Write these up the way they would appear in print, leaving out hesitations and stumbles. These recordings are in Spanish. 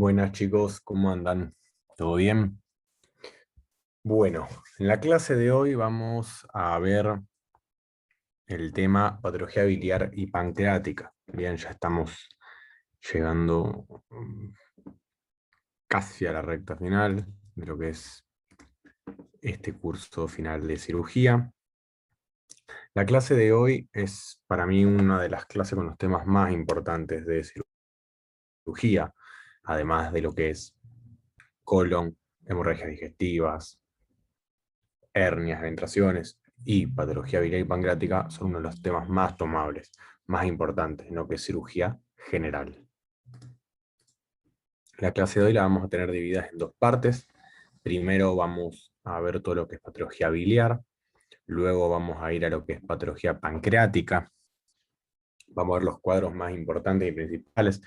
Buenas chicos, ¿cómo andan? ¿Todo bien? Bueno, en la clase de hoy vamos a ver el tema patología biliar y pancreática. Bien, ya estamos llegando casi a la recta final de lo que es este curso final de cirugía. La clase de hoy es para mí una de las clases con los temas más importantes de cirugía, además de lo que es colon, hemorragias digestivas, hernias, ventraciones y patología biliar y pancreática son uno de los temas más tomables, más importantes en lo que es cirugía general. La clase de hoy la vamos a tener dividida en dos partes. Primero vamos a ver todo lo que es patología biliar, luego vamos a ir a lo que es patología pancreática. Vamos a ver los cuadros más importantes y principales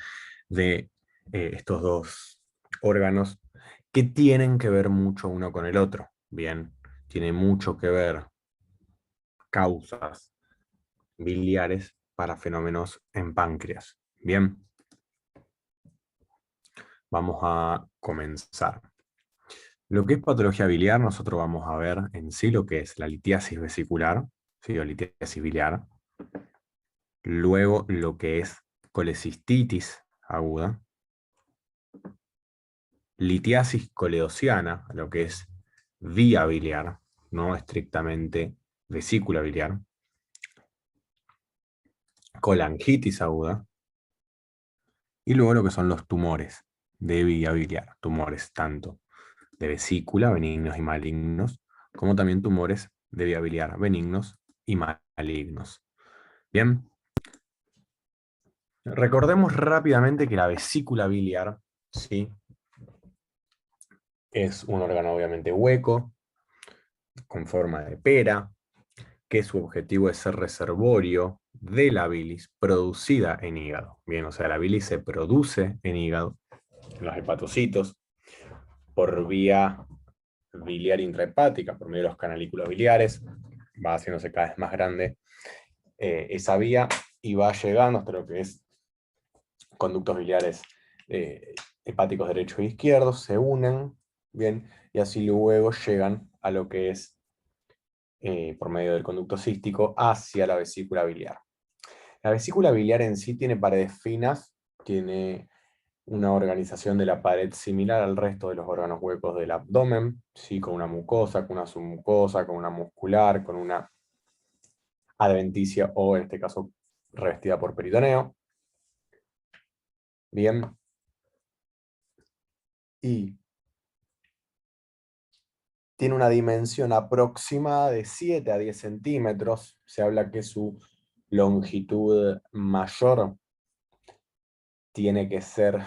de estos dos órganos que tienen que ver mucho uno con el otro. Bien, tiene mucho que ver causas biliares para fenómenos en páncreas. Bien, vamos a comenzar. Lo que es patología biliar, nosotros vamos a ver en sí lo que es la litiasis vesicular, ¿sí? O litiasis biliar. Luego lo que es colecistitis aguda, litiasis coleociana, lo que es vía biliar, no estrictamente vesícula biliar, colangitis aguda, y luego lo que son los tumores de vía biliar, tumores tanto de vesícula, benignos y malignos, como también tumores de vía biliar, benignos y malignos. Bien, recordemos rápidamente que la vesícula biliar, ¿sí? Es un órgano obviamente hueco, con forma de pera, que su objetivo es ser reservorio de la bilis producida en hígado. Bien, o sea, la bilis se produce en hígado, en los hepatocitos, por vía biliar intrahepática, por medio de los canalículos biliares, va haciéndose cada vez más grande esa vía y va llegando hasta lo que es conductos biliares hepáticos derechos e izquierdos, se unen, bien, y así luego llegan a lo que es, por medio del conducto cístico, hacia la vesícula biliar. La vesícula biliar en sí tiene paredes finas, tiene una organización de la pared similar al resto de los órganos huecos del abdomen, ¿sí? Con una mucosa, con una submucosa, con una muscular, con una adventicia o en este caso revestida por peritoneo. Bien. Y tiene una dimensión aproximada de 7 a 10 centímetros. Se habla que su longitud mayor tiene que ser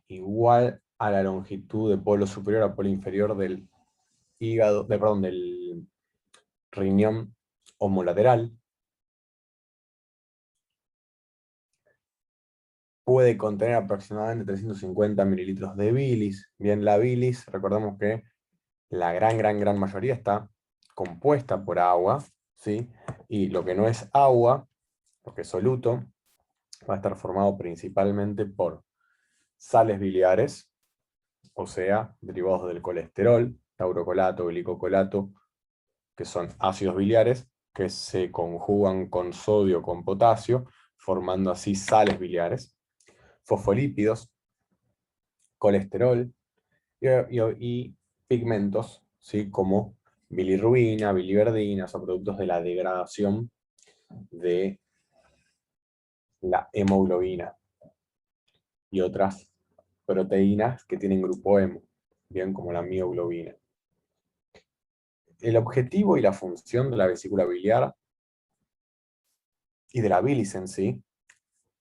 igual a la longitud de polo superior a polo inferior del hígado, perdón, del riñón homolateral. Puede contener aproximadamente 350 mililitros de bilis. Bien, la bilis, recordemos que la gran mayoría está compuesta por agua, ¿sí? Y lo que no es agua, lo que es soluto, va a estar formado principalmente por sales biliares, o sea, derivados del colesterol, taurocolato, glicocolato, que son ácidos biliares, que se conjugan con sodio, con potasio, formando así sales biliares, fosfolípidos, colesterol y pigmentos, ¿sí? Como bilirrubina, biliverdina, son productos de la degradación de la hemoglobina y otras proteínas que tienen grupo hemo, bien como la mioglobina. El objetivo y la función de la vesícula biliar y de la bilis en sí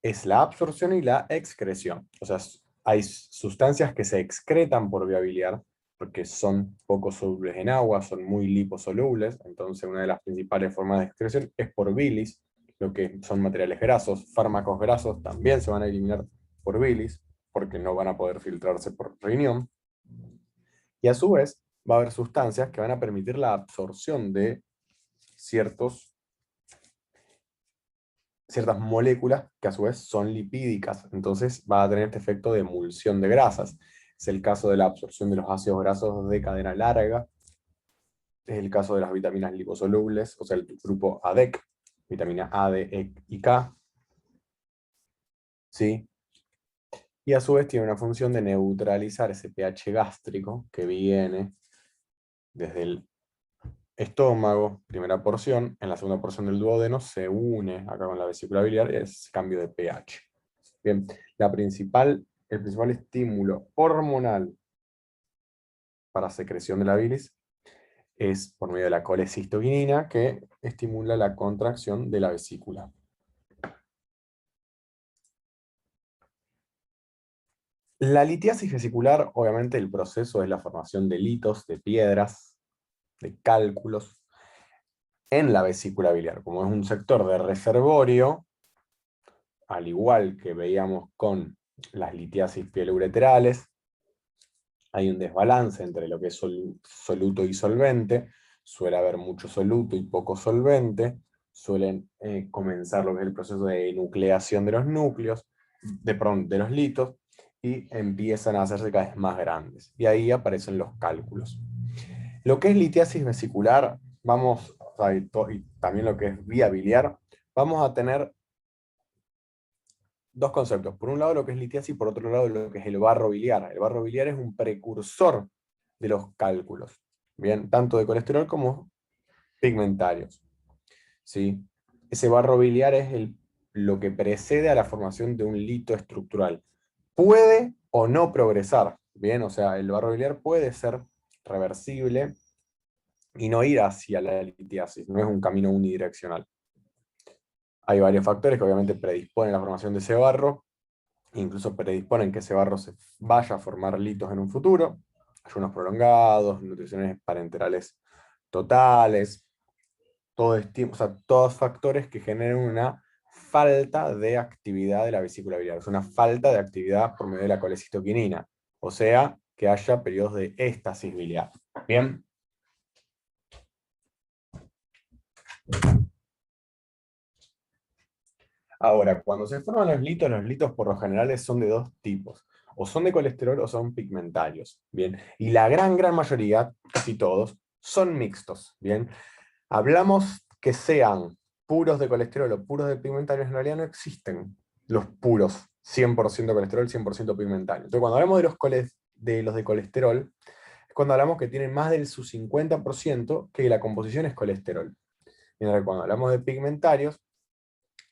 es la absorción y la excreción. O sea, hay sustancias que se excretan por vía biliar porque son poco solubles en agua, son muy liposolubles, entonces una de las principales formas de excreción es por bilis, lo que son materiales grasos, fármacos grasos también se van a eliminar por bilis, porque no van a poder filtrarse por riñón, y a su vez va a haber sustancias que van a permitir la absorción de ciertas moléculas que a su vez son lipídicas, entonces va a tener este efecto de emulsión de grasas. Es el caso de la absorción de los ácidos grasos de cadena larga. Es el caso de las vitaminas liposolubles, o sea, el grupo ADEC, vitamina A, D, E y K. ¿Sí? Y a su vez tiene una función de neutralizar ese pH gástrico que viene desde el estómago, primera porción. En la segunda porción del duodeno se une acá con la vesícula biliar, es cambio de pH. Bien, el principal estímulo hormonal para secreción de la bilis es por medio de la colecistoquinina, que estimula la contracción de la vesícula. La litiasis vesicular, obviamente el proceso es la formación de litos, de piedras, de cálculos en la vesícula biliar. Como es un sector de reservorio, al igual que veíamos con las litiasis pieloureterales, hay un desbalance entre lo que es soluto y solvente, suele haber mucho soluto y poco solvente, suelen comenzar lo que es el proceso de enucleación de los núcleos, de los litos, y empiezan a hacerse cada vez más grandes. Y ahí aparecen los cálculos. Lo que es litiasis vesicular, vamos, o sea, y también lo que es vía biliar, vamos a tener dos conceptos. Por un lado lo que es litiasis, por otro lado lo que es el barro biliar. El barro biliar es un precursor de los cálculos, bien, tanto de colesterol como pigmentarios. ¿Sí? Ese barro biliar es lo que precede a la formación de un lito estructural. Puede o no progresar, bien, o sea, el barro biliar puede ser reversible y no ir hacia la litiasis, no es un camino unidireccional. Hay varios factores que obviamente predisponen a la formación de ese barro, incluso predisponen que ese barro se vaya a formar litos en un futuro, ayunos prolongados, nutriciones parenterales totales, o sea, todos factores que generen una falta de actividad de la vesícula biliar, es una falta de actividad por medio de la colecistoquinina, o sea, que haya periodos de éstasis biliar. ¿Bien? Ahora, cuando se forman los litos por lo general son de dos tipos. O son de colesterol o son pigmentarios. Bien. Y la gran mayoría, casi todos, son mixtos. Bien. Hablamos que sean puros de colesterol o puros de pigmentarios, en realidad no existen los puros, 100% colesterol, 100% pigmentario. Entonces, cuando hablamos de los de colesterol, es cuando hablamos que tienen más del su 50% que la composición es colesterol. Mientras que cuando hablamos de pigmentarios,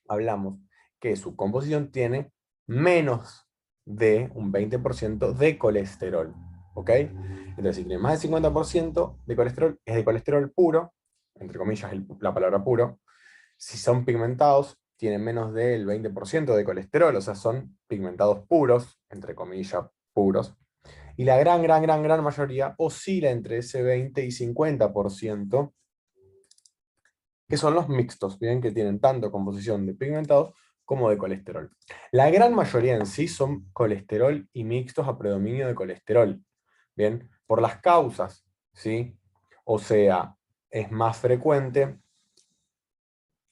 hablamos que su composición tiene menos de un 20% de colesterol. ¿Ok? Entonces, si tiene más del 50% de colesterol, es de colesterol puro, entre comillas la palabra puro. Si son pigmentados, tienen menos del 20% de colesterol, o sea, son pigmentados puros, entre comillas, puros. Y la gran mayoría oscila entre ese 20 y 50%, que son los mixtos, ¿bien? Que tienen tanto composición de pigmentados como de colesterol. La gran mayoría en sí son colesterol y mixtos a predominio de colesterol, ¿bien? Por las causas, ¿sí? O sea, es más frecuente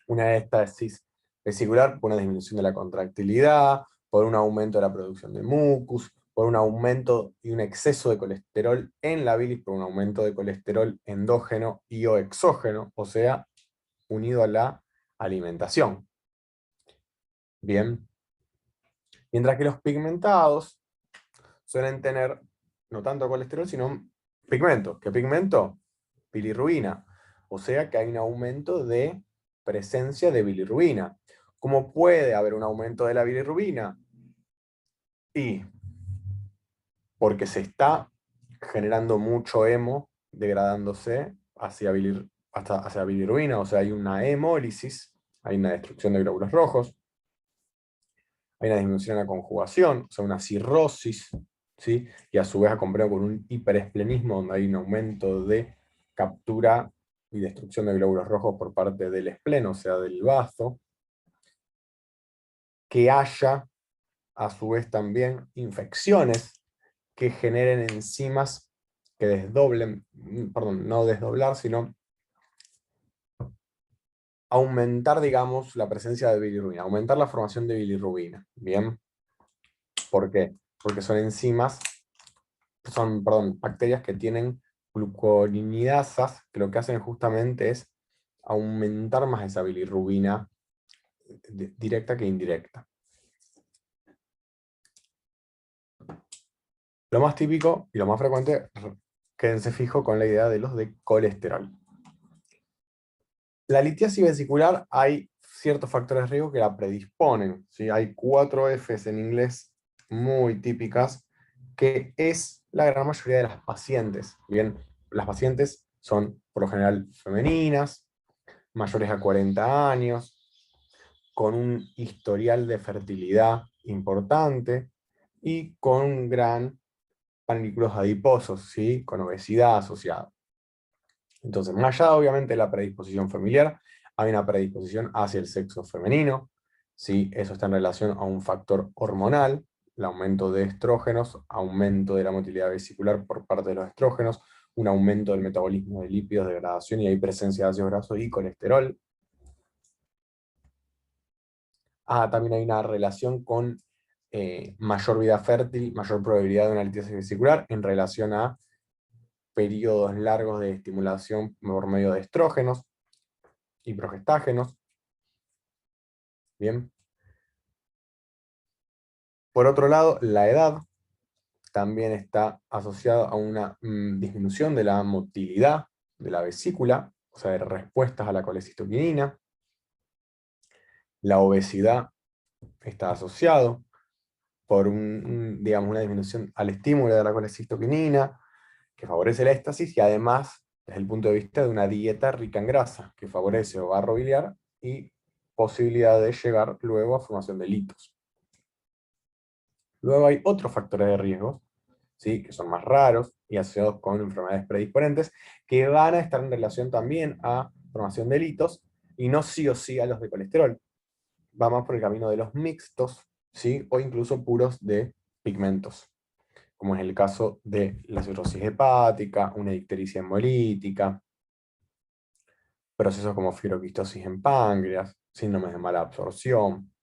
una éstasis vesicular por una disminución de la contractilidad, por un aumento de la producción de mucus, por un aumento y un exceso de colesterol en la bilis, por un aumento de colesterol endógeno y o exógeno, o sea, unido a la alimentación. Bien. Mientras que los pigmentados suelen tener no tanto colesterol, sino pigmento. ¿Qué pigmento? Bilirrubina. O sea que hay un aumento de presencia de bilirrubina. ¿Cómo puede haber un aumento de la bilirrubina? Y porque se está generando mucho hemo degradándose hacia bilirrubina, o sea, hay una hemólisis, hay una destrucción de glóbulos rojos, hay una disminución en la conjugación, o sea, una cirrosis, ¿sí? Y a su vez acompañado con un hiperesplenismo, donde hay un aumento de captura y destrucción de glóbulos rojos por parte del espleno, o sea, del bazo, que haya a su vez también infecciones que generen enzimas que desdoblen, perdón, no desdoblar, sino aumentar, digamos, la presencia de bilirrubina, aumentar la formación de bilirrubina. ¿Bien? ¿Por qué? Porque son enzimas son, perdón, bacterias que tienen glucorinidasas, que lo que hacen justamente es aumentar más esa bilirrubina directa que indirecta. Lo más típico y lo más frecuente, quédense fijo con la idea de los de colesterol. La litiasis vesicular hay ciertos factores de riesgo que la predisponen, ¿sí? Hay 4 Fs en inglés muy típicas, que es la gran mayoría de las pacientes. Bien, las pacientes son por lo general femeninas, mayores a 40 años, con un historial de fertilidad importante y con un gran panículos adiposos, ¿sí? Con obesidad asociada. Entonces, más allá obviamente de la predisposición familiar, hay una predisposición hacia el sexo femenino, ¿sí? Eso está en relación a un factor hormonal, el aumento de estrógenos, aumento de la motilidad vesicular por parte de los estrógenos, un aumento del metabolismo de lípidos, degradación, y hay presencia de ácidos grasos y colesterol. También hay una relación con mayor vida fértil, mayor probabilidad de una litiasis vesicular en relación a periodos largos de estimulación por medio de estrógenos y progestágenos. Bien. Por otro lado, la edad también está asociada a una disminución de la motilidad de la vesícula, o sea, de respuestas a la colecistoquinina. La obesidad está asociado por digamos, una disminución al estímulo de la colecistoquinina, que favorece la éstasis, y además, desde el punto de vista de una dieta rica en grasa, que favorece o barro biliar y posibilidad de llegar luego a formación de litos. Luego hay otros factores de riesgo, ¿sí? Que son más raros y asociados con enfermedades predisponentes, que van a estar en relación también a formación de litos, y no sí o sí a los de colesterol. Va más por el camino de los mixtos, ¿sí? O incluso puros de pigmentos, como es el caso de la cirrosis hepática, una ictericia hemolítica, procesos como fibroquistosis en páncreas, síndromes de mala absorción.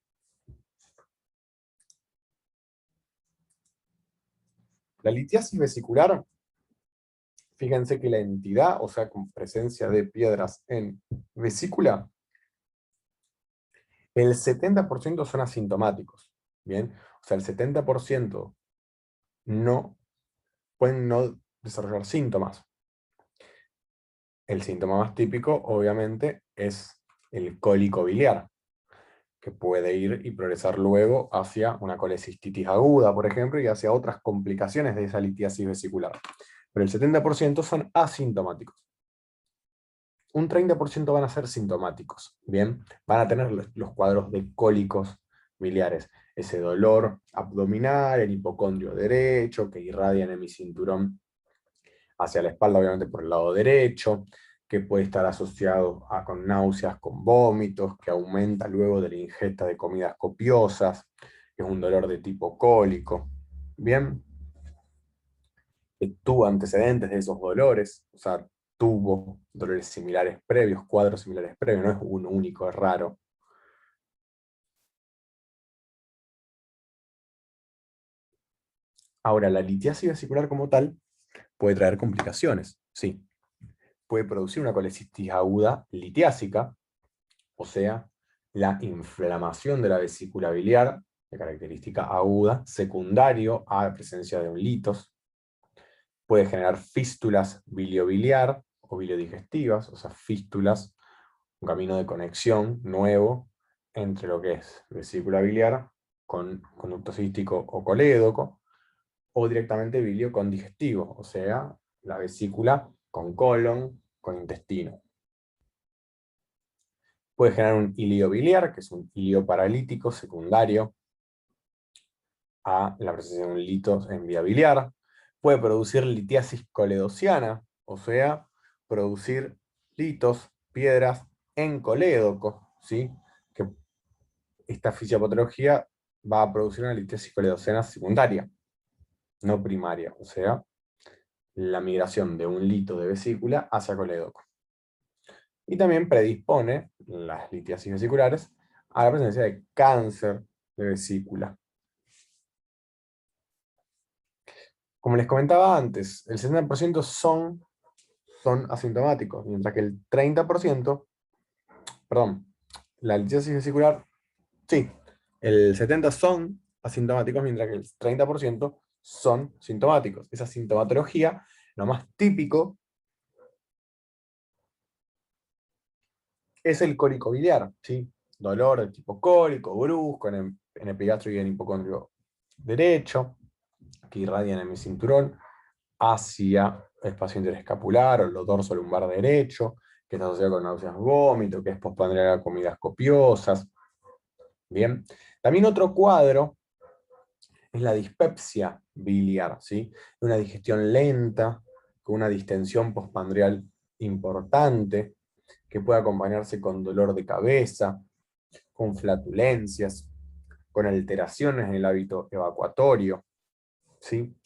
La litiasis vesicular, fíjense que la entidad, o sea, con presencia de piedras en vesícula, el 70% son asintomáticos, ¿bien? O sea, el 70% pueden no desarrollar síntomas. El síntoma más típico, obviamente, es el cólico biliar, que puede ir y progresar luego hacia una colecistitis aguda, por ejemplo, y hacia otras complicaciones de esa litiasis vesicular. Pero el 70% son asintomáticos. Un 30% van a ser sintomáticos, ¿bien? Van a tener los cuadros de cólicos biliares, ese dolor abdominal, el hipocondrio derecho, que irradia en el hemicinturón hacia la espalda, obviamente por el lado derecho, que puede estar asociado con náuseas, con vómitos, que aumenta luego de la ingesta de comidas copiosas, que es un dolor de tipo cólico, ¿bien? Que tuvo antecedentes de esos dolores, o sea, tuvo dolores similares previos, cuadros similares previos, no es uno único, es raro. Ahora, la litiasis vesicular como tal puede traer complicaciones, sí. Puede producir una colecitis aguda litiásica, o sea, la inflamación de la vesícula biliar, de característica aguda, secundario a la presencia de un litos. Puede generar fístulas biliobiliar o biliodigestivas, o sea, fístulas, un camino de conexión nuevo entre lo que es vesícula biliar con conducto cístico o colédoco, o directamente bilio con digestivo, o sea, la vesícula con colon, con intestino. Puede generar un ilio biliar, que es un ilio paralítico secundario a la presencia de un lito en vía biliar. Puede producir litiasis coledociana, o sea, producir litos, piedras en colédoco, ¿sí? Que esta fisiopatología va a producir una litiasis coledociana secundaria, no primaria, o sea, la migración de un lito de vesícula hacia colédoco. Y también predispone las litiasis vesiculares a la presencia de cáncer de vesícula. Como les comentaba antes, el 70% son asintomáticos, mientras que el 30%, perdón, la litiasis vesicular, sí, el 70% son asintomáticos, mientras que el 30% son sintomáticos. Esa sintomatología, lo más típico es el cólico biliar, ¿sí? Dolor de tipo cólico, brusco, en epigastrio y en hipocondrio derecho, que irradian en mi cinturón hacia el espacio interescapular o el dorso lumbar derecho, que está asociado con náuseas, vómito, que es pospandreal a comidas copiosas. Bien. También otro cuadro es la dispepsia biliar, ¿sí? Una digestión lenta, con una distensión postpandreal importante, que puede acompañarse con dolor de cabeza, con flatulencias, con alteraciones en el hábito evacuatorio, ¿sí?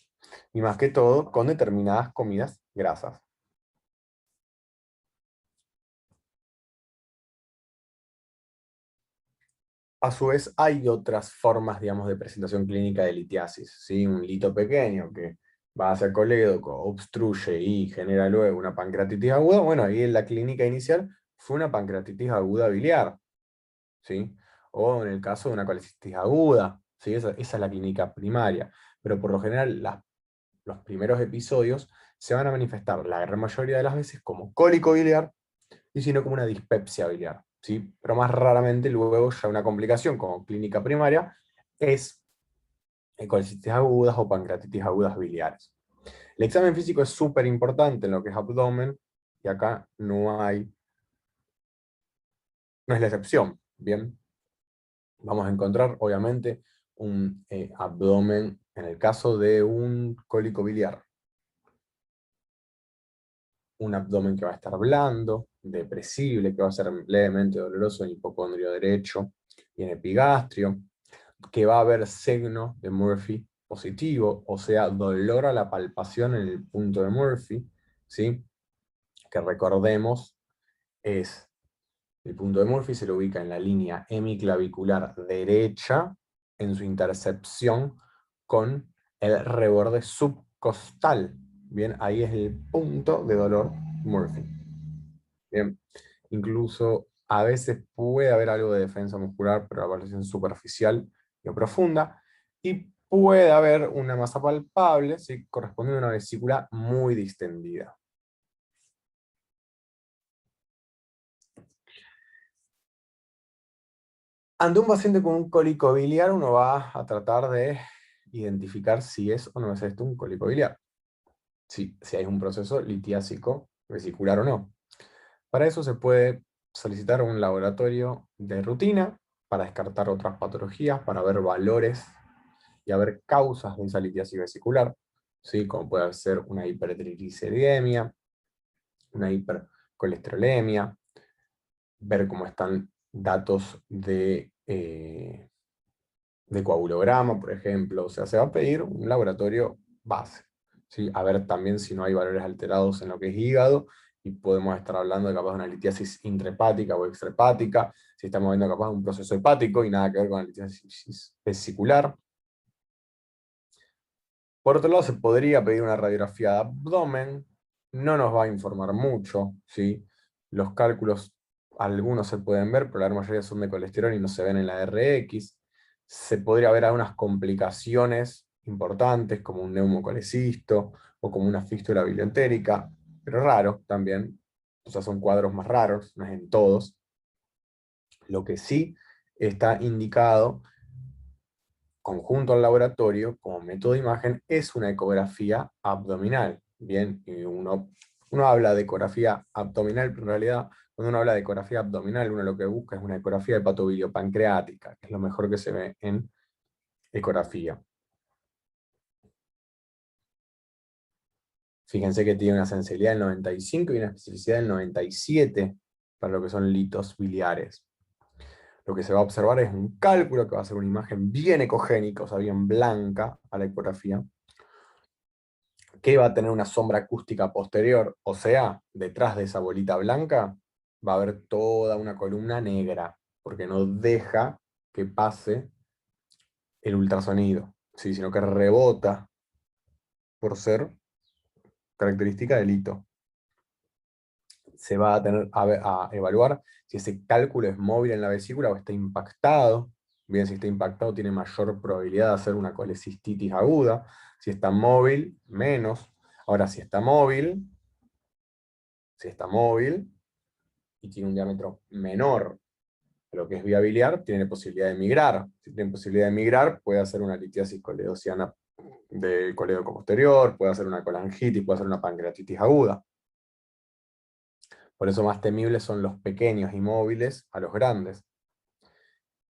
Y más que todo, con determinadas comidas grasas. A su vez, hay otras formas, digamos, de presentación clínica de litiasis, ¿sí? Un lito pequeño que va hacia el colédoco, obstruye y genera luego una pancreatitis aguda. Bueno, ahí en la clínica inicial fue una pancreatitis aguda biliar, ¿sí? O en el caso de una colecitis aguda, ¿sí? Esa es la clínica primaria. Pero por lo general, los primeros episodios se van a manifestar la gran mayoría de las veces como cólico biliar y sino como una dispepsia biliar, ¿sí? Pero más raramente luego ya una complicación como clínica primaria es colecitis agudas o pancreatitis agudas biliares. El examen físico es súper importante en lo que es abdomen y acá no es la excepción, ¿bien? Vamos a encontrar obviamente un abdomen en el caso de un cólico biliar, un abdomen que va a estar blando, depresible, que va a ser levemente doloroso en hipocondrio derecho y en epigastrio, que va a haber signo de Murphy positivo, o sea, dolor a la palpación en el punto de Murphy, ¿sí? Que recordemos es el punto de Murphy se lo ubica en la línea hemiclavicular derecha, en su intercepción con el reborde subcostal. Bien, ahí es el punto de dolor Murphy. Bien, incluso a veces puede haber algo de defensa muscular, pero la evaluación superficial y profunda, y puede haber una masa palpable, ¿sí? Correspondiente a una vesícula muy distendida. Ante un paciente con un cólico biliar, uno va a tratar de identificar si es o no es esto un cólico biliar, si hay un proceso litiásico vesicular o no. Para eso se puede solicitar un laboratorio de rutina para descartar otras patologías, para ver valores y a ver causas de esa litiasis vesicular, ¿sí? Como puede ser una hipertrigliceridemia, una hipercolesterolemia, ver cómo están datos de coagulograma, por ejemplo. O sea, se va a pedir un laboratorio base, ¿sí? A ver también si no hay valores alterados en lo que es hígado, y podemos estar hablando de capaz de una litiasis intrahepática o extrahepática, si estamos viendo capaz de un proceso hepático y nada que ver con la litiasis vesicular. Por otro lado, se podría pedir una radiografía de abdomen, no nos va a informar mucho, ¿sí? Los cálculos, algunos se pueden ver, pero la gran mayoría son de colesterol y no se ven en la RX. Se podría ver algunas complicaciones importantes, como un neumocolecisto o como una fístula bilientérica, pero raro también, o sea, son cuadros más raros, no es en todos. Lo que sí está indicado conjunto al laboratorio, como método de imagen, es una ecografía abdominal. Bien, y uno habla de ecografía abdominal, pero en realidad, cuando uno habla de ecografía abdominal, uno lo que busca es una ecografía hepatobiliopancreática, que es lo mejor que se ve en ecografía. Fíjense que tiene una sensibilidad del 95 y una especificidad del 97 para lo que son litos biliares. Lo que se va a observar es un cálculo que va a ser una imagen bien ecogénica, o sea, bien blanca a la ecografía, que va a tener una sombra acústica posterior, o sea, detrás de esa bolita blanca va a haber toda una columna negra, porque no deja que pase el ultrasonido, ¿sí? Sino que rebota por ser característica del hito. Se va a tener a evaluar si ese cálculo es móvil en la vesícula o está impactado. Bien, si está impactado tiene mayor probabilidad de hacer una colecistitis aguda. Si está móvil, menos. Ahora, si está móvil y tiene un diámetro menor de lo que es vía biliar, tiene posibilidad de migrar. Si tiene posibilidad de migrar, puede hacer una litiasis coledociana del colédoco posterior, puede hacer una colangitis, puede hacer una pancreatitis aguda. Por eso más temibles son los pequeños y móviles a los grandes.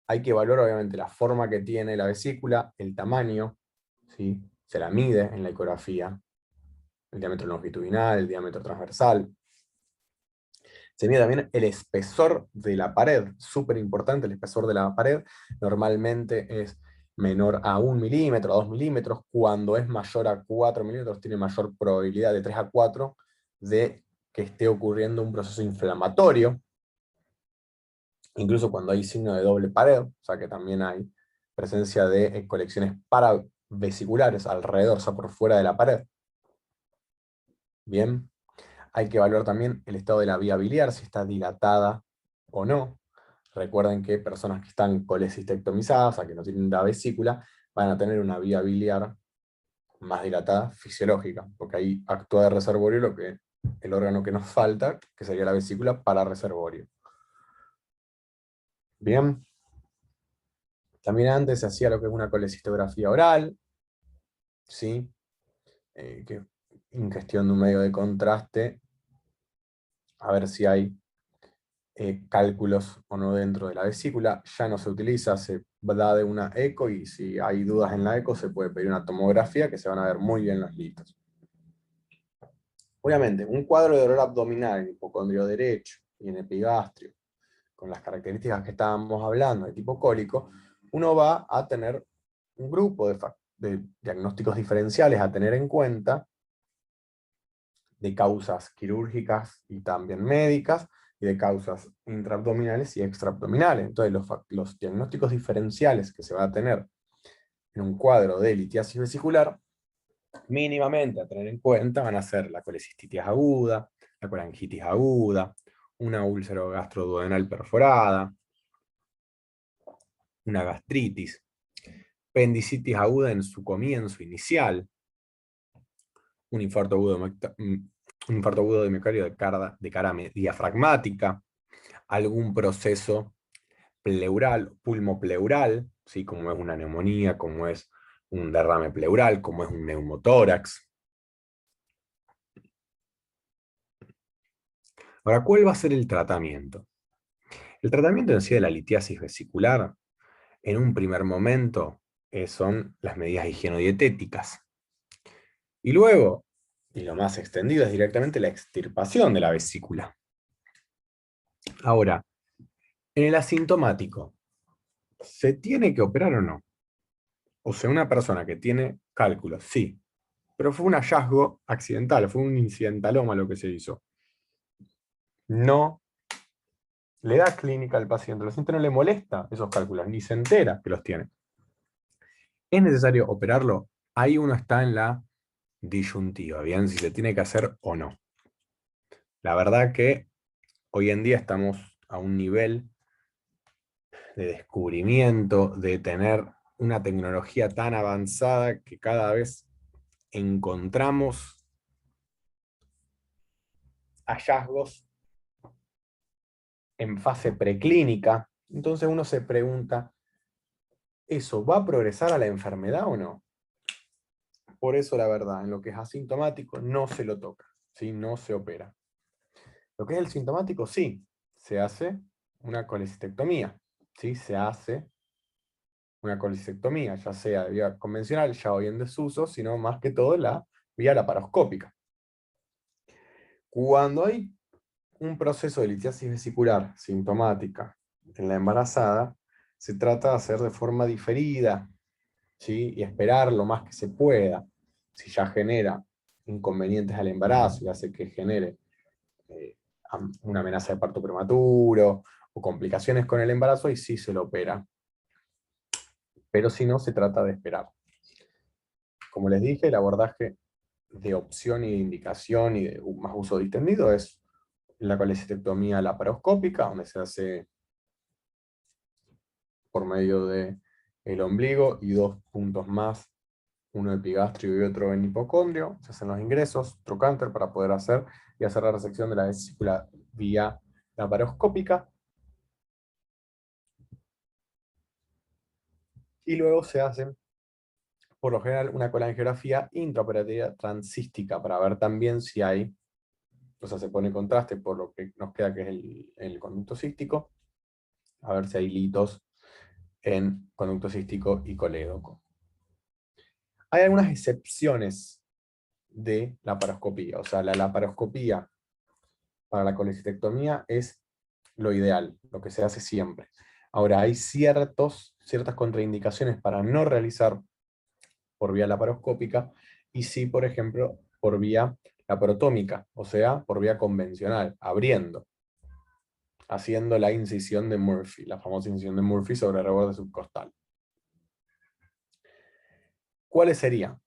Hay que evaluar obviamente la forma que tiene la vesícula, el tamaño, ¿sí? Se la mide en la ecografía, el diámetro longitudinal, el diámetro transversal. Se mide también el espesor de la pared, súper importante el espesor de la pared, normalmente es menor a 1 milímetro, a 2 milímetros, cuando es mayor a 4 milímetros tiene mayor probabilidad, de 3 a 4, de que esté ocurriendo un proceso inflamatorio, incluso cuando hay signo de doble pared, o sea que también hay presencia de colecciones paravesiculares alrededor, o sea por fuera de la pared. Bien. Hay que evaluar también el estado de la vía biliar, si está dilatada o no. Recuerden que personas que están colecistectomizadas, o sea, que no tienen la vesícula, van a tener una vía biliar más dilatada fisiológica, porque ahí actúa de reservorio lo que el órgano que nos falta, que sería la vesícula, para reservorio. Bien. También antes se hacía lo que es una colecistografía oral, ¿sí? Que ingestión de un medio de contraste, a ver si hay cálculos o no dentro de la vesícula. Ya no se utiliza, se da de una eco, y si hay dudas en la eco se puede pedir una tomografía, que se van a ver muy bien los litos. Obviamente, un cuadro de dolor abdominal en hipocondrio derecho y en epigastrio, con las características que estábamos hablando de tipo cólico, uno va a tener un grupo de diagnósticos diferenciales a tener en cuenta, de causas quirúrgicas y también médicas, y de causas intraabdominales y extraabdominales. Entonces los diagnósticos diferenciales que se va a tener en un cuadro de litiasis vesicular, mínimamente a tener en cuenta, van a ser la colecistitis aguda, la colangitis aguda, una úlcera gastroduodenal perforada, una gastritis, apendicitis aguda en su comienzo inicial, un infarto agudo de miocardio de cara diafragmática, algún proceso pleural, pulmopleural, ¿sí? Como es una neumonía, como es un derrame pleural, como es un neumotórax. Ahora, ¿cuál va a ser el tratamiento? El tratamiento en sí de la litiasis vesicular, en un primer momento, son las medidas higienodietéticas. Y luego, y lo más extendido, es directamente la extirpación de la vesícula. Ahora, en el asintomático, ¿se tiene que operar o no? O sea, una persona que tiene cálculos, sí, pero fue un hallazgo accidental, fue un incidentaloma lo que se hizo. No le da clínica al paciente, al paciente no le molesta esos cálculos, ni se entera que los tiene. ¿Es necesario operarlo? Ahí uno está en la disyuntiva, bien, si se tiene que hacer o no. La verdad que hoy en día estamos a un nivel de descubrimiento, de tener una tecnología tan avanzada que cada vez encontramos hallazgos en fase preclínica. Entonces uno se pregunta, ¿eso va a progresar a la enfermedad o no? Por eso la verdad, en lo que es asintomático no se lo toca, ¿sí? No se opera. Lo que es el sintomático, sí, se hace una colecistectomía, ¿sí? Se hace una colecistectomía, ya sea de vía convencional, ya hoy en desuso, sino más que todo la vía laparoscópica. Cuando hay un proceso de litiasis vesicular sintomática en la embarazada, se trata de hacer de forma diferida, ¿sí? Y esperar lo más que se pueda. Si ya genera inconvenientes al embarazo y hace que genere eh, una amenaza de parto prematuro o complicaciones con el embarazo, y sí se lo opera. Pero si no, se trata de esperar. Como les dije, el abordaje de opción y de indicación y de más uso distendido es la colecistectomía laparoscópica, donde se hace por medio del ombligo y dos puntos más, uno epigastrio y otro en hipocondrio. Se hacen los ingresos, trocánter para poder hacer y hacer la resección de la vesícula vía laparoscópica. Y luego se hace, por lo general, una colangiografía intraoperativa transcística para ver también si hay, o sea, se pone contraste por lo que nos queda que es el conducto cístico, a ver si hay litos en conducto cístico y colédoco. Hay algunas excepciones de laparoscopía, o sea, la laparoscopía para la colecistectomía es lo ideal, lo que se hace siempre. Ahora, hay ciertas contraindicaciones para no realizar por vía laparoscópica y sí, por ejemplo, por vía laparotómica, o sea, por vía convencional, abriendo, haciendo la incisión de Murphy, la famosa incisión de Murphy sobre el reborde subcostal. ¿Cuáles serían?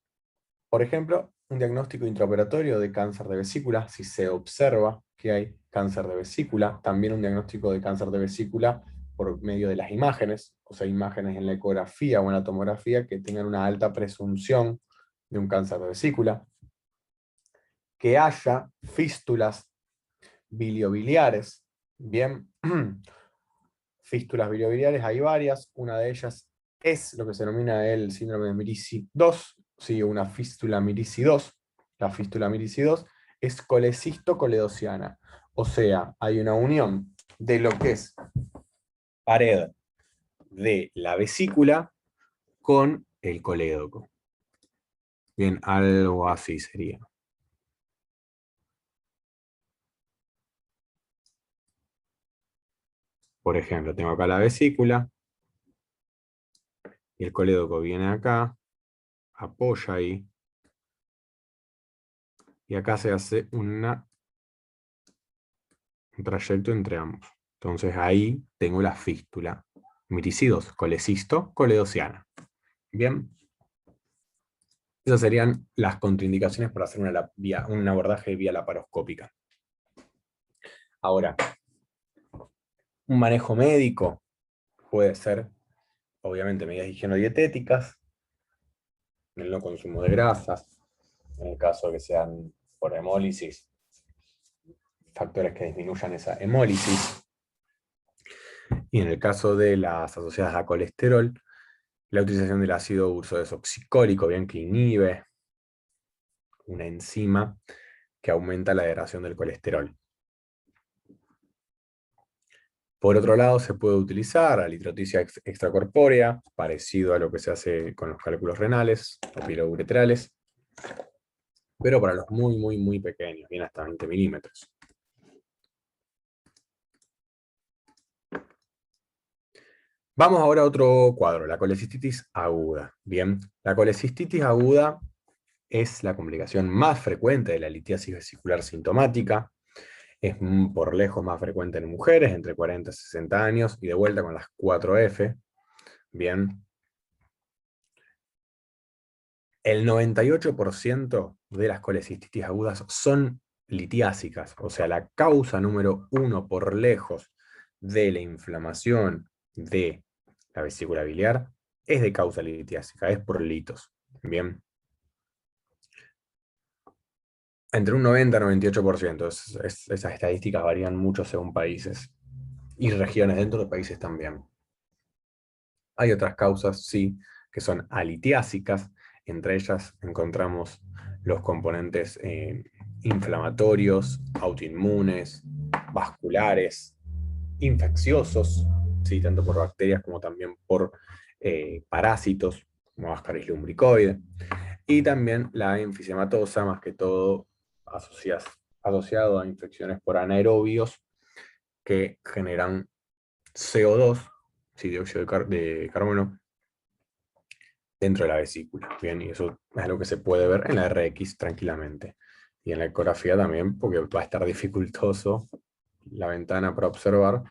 Por ejemplo, un diagnóstico intraoperatorio de cáncer de vesícula, si se observa que hay cáncer de vesícula, también un diagnóstico de cáncer de vesícula por medio de las imágenes, o sea, imágenes en la ecografía o en la tomografía que tengan una alta presunción de un cáncer de vesícula, que haya fístulas biliobiliares, bien, fístulas biliobiliares hay varias, una de ellas es lo que se denomina el síndrome de Mirici 2, sí, una fístula Mirici 2. La fístula Mirici 2 es colecisto-coledociana, o sea, hay una unión de lo que es pared de la vesícula con el colédoco. Bien, algo así sería. Por ejemplo, tengo acá la vesícula, y el colédoco viene acá, apoya ahí, y acá se hace un trayecto entre ambos. Entonces ahí tengo la fístula. Miricidos, colecisto, coledociana. Bien, esas serían las contraindicaciones para hacer un abordaje vía laparoscópica. Ahora, un manejo médico puede ser, obviamente, medidas higienodietéticas, el no consumo de grasas, en el caso de que sean por hemólisis, factores que disminuyan esa hemólisis. Y en el caso de las asociadas a colesterol, la utilización del ácido ursodesoxicólico, bien que inhibe una enzima que aumenta la degradación del colesterol. Por otro lado, se puede utilizar la litroticia extracorpórea, parecido a lo que se hace con los cálculos renales o pielouretrales, pero para los muy, muy, muy pequeños, bien hasta 20 milímetros. Vamos ahora a otro cuadro, la colecistitis aguda. Bien, la colecistitis aguda es la complicación más frecuente de la litiasis vesicular sintomática. Es por lejos más frecuente en mujeres entre 40 y 60 años, y de vuelta con las 4F. Bien. El 98% de las colecistitis agudas son litiásicas, o sea, la causa número uno por lejos de la inflamación de la vesícula biliar es de causa litiásica, es por litos. Bien. Entre un 90 y 98%. Esas estadísticas varían mucho según países y regiones dentro de países también. Hay otras causas, sí, que son alitiásicas. Entre ellas encontramos los componentes inflamatorios, autoinmunes, vasculares, infecciosos, sí, tanto por bacterias como también por parásitos, como Ascaris lumbricoide, y también la enfisematosa, más que todo asociado a infecciones por anaerobios que generan CO2, sí, dióxido de carbono, dentro de la vesícula. Bien, y eso es algo que se puede ver en la RX tranquilamente. Y en la ecografía también, porque va a estar dificultoso la ventana para observar,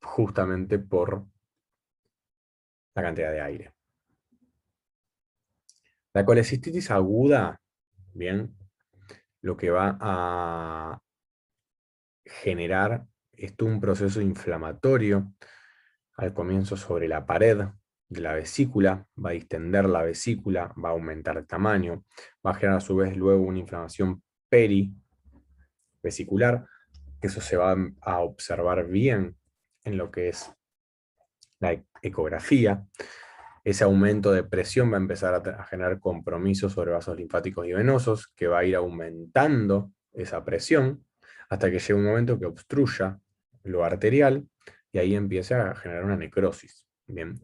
justamente por la cantidad de aire. La colecistitis aguda, bien, lo que va a generar esto un proceso inflamatorio al comienzo sobre la pared de la vesícula, va a distender la vesícula, va a aumentar el tamaño, va a generar a su vez luego una inflamación perivesicular, que eso se va a observar bien en lo que es la ecografía. Ese aumento de presión va a empezar a generar compromisos sobre vasos linfáticos y venosos, que va a ir aumentando esa presión hasta que llegue un momento que obstruya lo arterial y ahí empieza a generar una necrosis. Bien.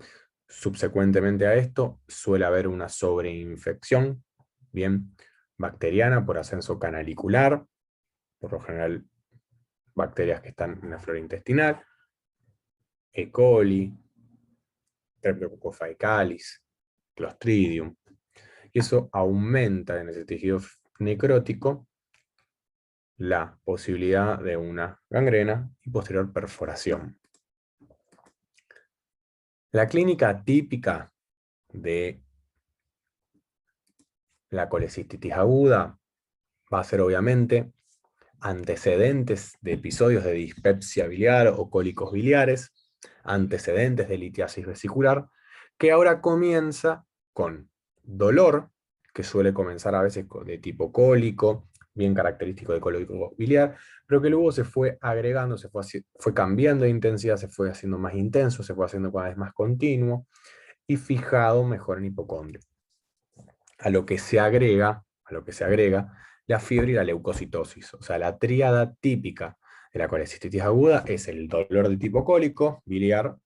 Subsecuentemente a esto suele haber una sobreinfección, bien, bacteriana por ascenso canalicular, por lo general bacterias que están en la flora intestinal, E. coli, Streptococcus faecalis, Clostridium, y eso aumenta en ese tejido necrótico la posibilidad de una gangrena y posterior perforación. La clínica típica de la colecistitis aguda va a ser obviamente antecedentes de episodios de dispepsia biliar o cólicos biliares, antecedentes de litiasis vesicular, que ahora comienza con dolor, que suele comenzar a veces de tipo cólico, bien característico de cólico biliar, pero que luego se fue agregando, fue cambiando de intensidad, se fue haciendo más intenso, se fue haciendo cada vez más continuo y fijado mejor en hipocondrio. A lo que se agrega la fiebre y la leucocitosis. O sea, la tríada típica de la colecistitis aguda es el dolor de tipo cólico, biliar,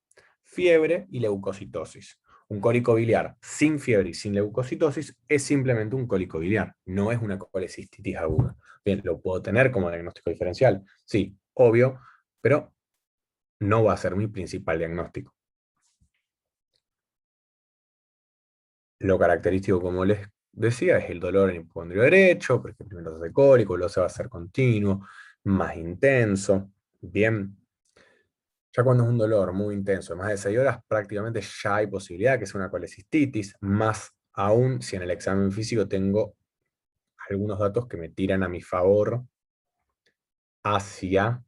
fiebre y leucocitosis. Un cólico biliar sin fiebre y sin leucocitosis es simplemente un cólico biliar, no es una colecistitis aguda. Bien, ¿lo puedo tener como diagnóstico diferencial? Sí, obvio, pero no va a ser mi principal diagnóstico. Lo característico, como les decía, es el dolor en el hipocondrio derecho, porque primero se hace cólico, luego se va a hacer continuo, más intenso. Bien, ya cuando es un dolor muy intenso, de más de 6 horas, prácticamente ya hay posibilidad que sea una colecistitis, más aún si en el examen físico tengo algunos datos que me tiran a mi favor hacia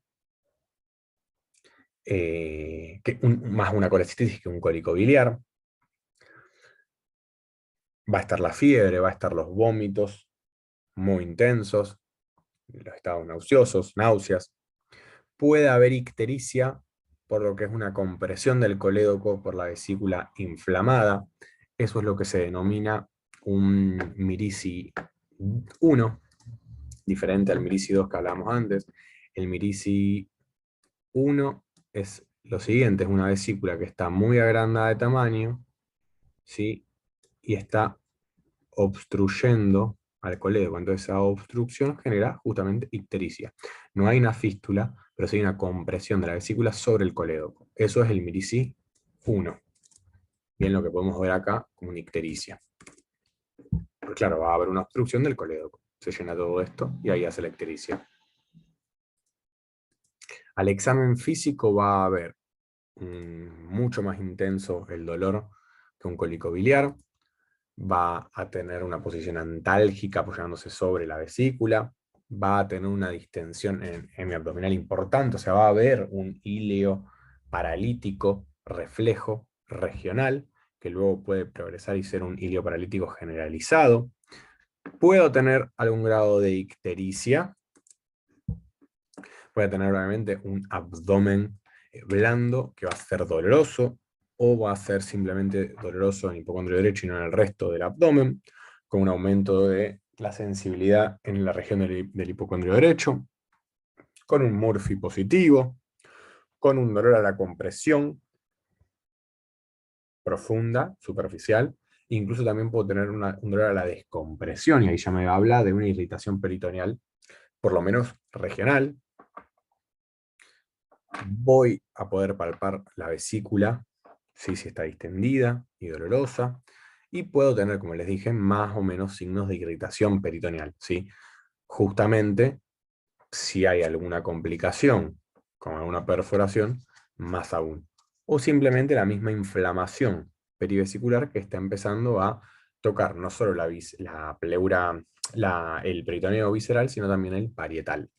más una colecistitis que un cólico biliar. Va a estar la fiebre, va a estar los vómitos muy intensos, los estados nauseosos, náuseas. Puede haber ictericia, por lo que es una compresión del colédoco por la vesícula inflamada. Eso es lo que se denomina un mirici 1, diferente al mirici 2 que hablamos antes. El mirici 1 es lo siguiente, es una vesícula que está muy agrandada de tamaño, ¿sí? Y está obstruyendo al colédoco. Entonces esa obstrucción genera justamente ictericia. No hay una fístula, pero sí hay una compresión de la vesícula sobre el colédoco. Eso es el mirici 1. Bien, lo que podemos ver acá como una ictericia. Pues claro, va a haber una obstrucción del colédoco. Se llena todo esto y ahí hace la ictericia. Al examen físico va a haber mucho más intenso el dolor que un cólico biliar. Va a tener una posición antálgica apoyándose sobre la vesícula, va a tener una distensión hemiabdominal importante, o sea, va a haber un ileo paralítico reflejo regional, que luego puede progresar y ser un ileo paralítico generalizado. Puedo tener algún grado de ictericia, puede tener obviamente un abdomen blando que va a ser doloroso, o va a ser simplemente doloroso en el hipocondrio derecho y no en el resto del abdomen, con un aumento de la sensibilidad en la región del hipocondrio derecho, con un Murphy positivo, con un dolor a la compresión profunda, superficial, incluso también puedo tener un dolor a la descompresión, y ahí ya me habla de una irritación peritoneal, por lo menos regional. Voy a poder palpar la vesícula, ¿sí? Si está distendida y dolorosa, y puedo tener, como les dije, más o menos signos de irritación peritoneal, ¿sí? Justamente, si hay alguna complicación, como alguna perforación, más aún. O simplemente la misma inflamación perivesicular que está empezando a tocar no solo la pleura el peritoneo visceral, sino también el parietal.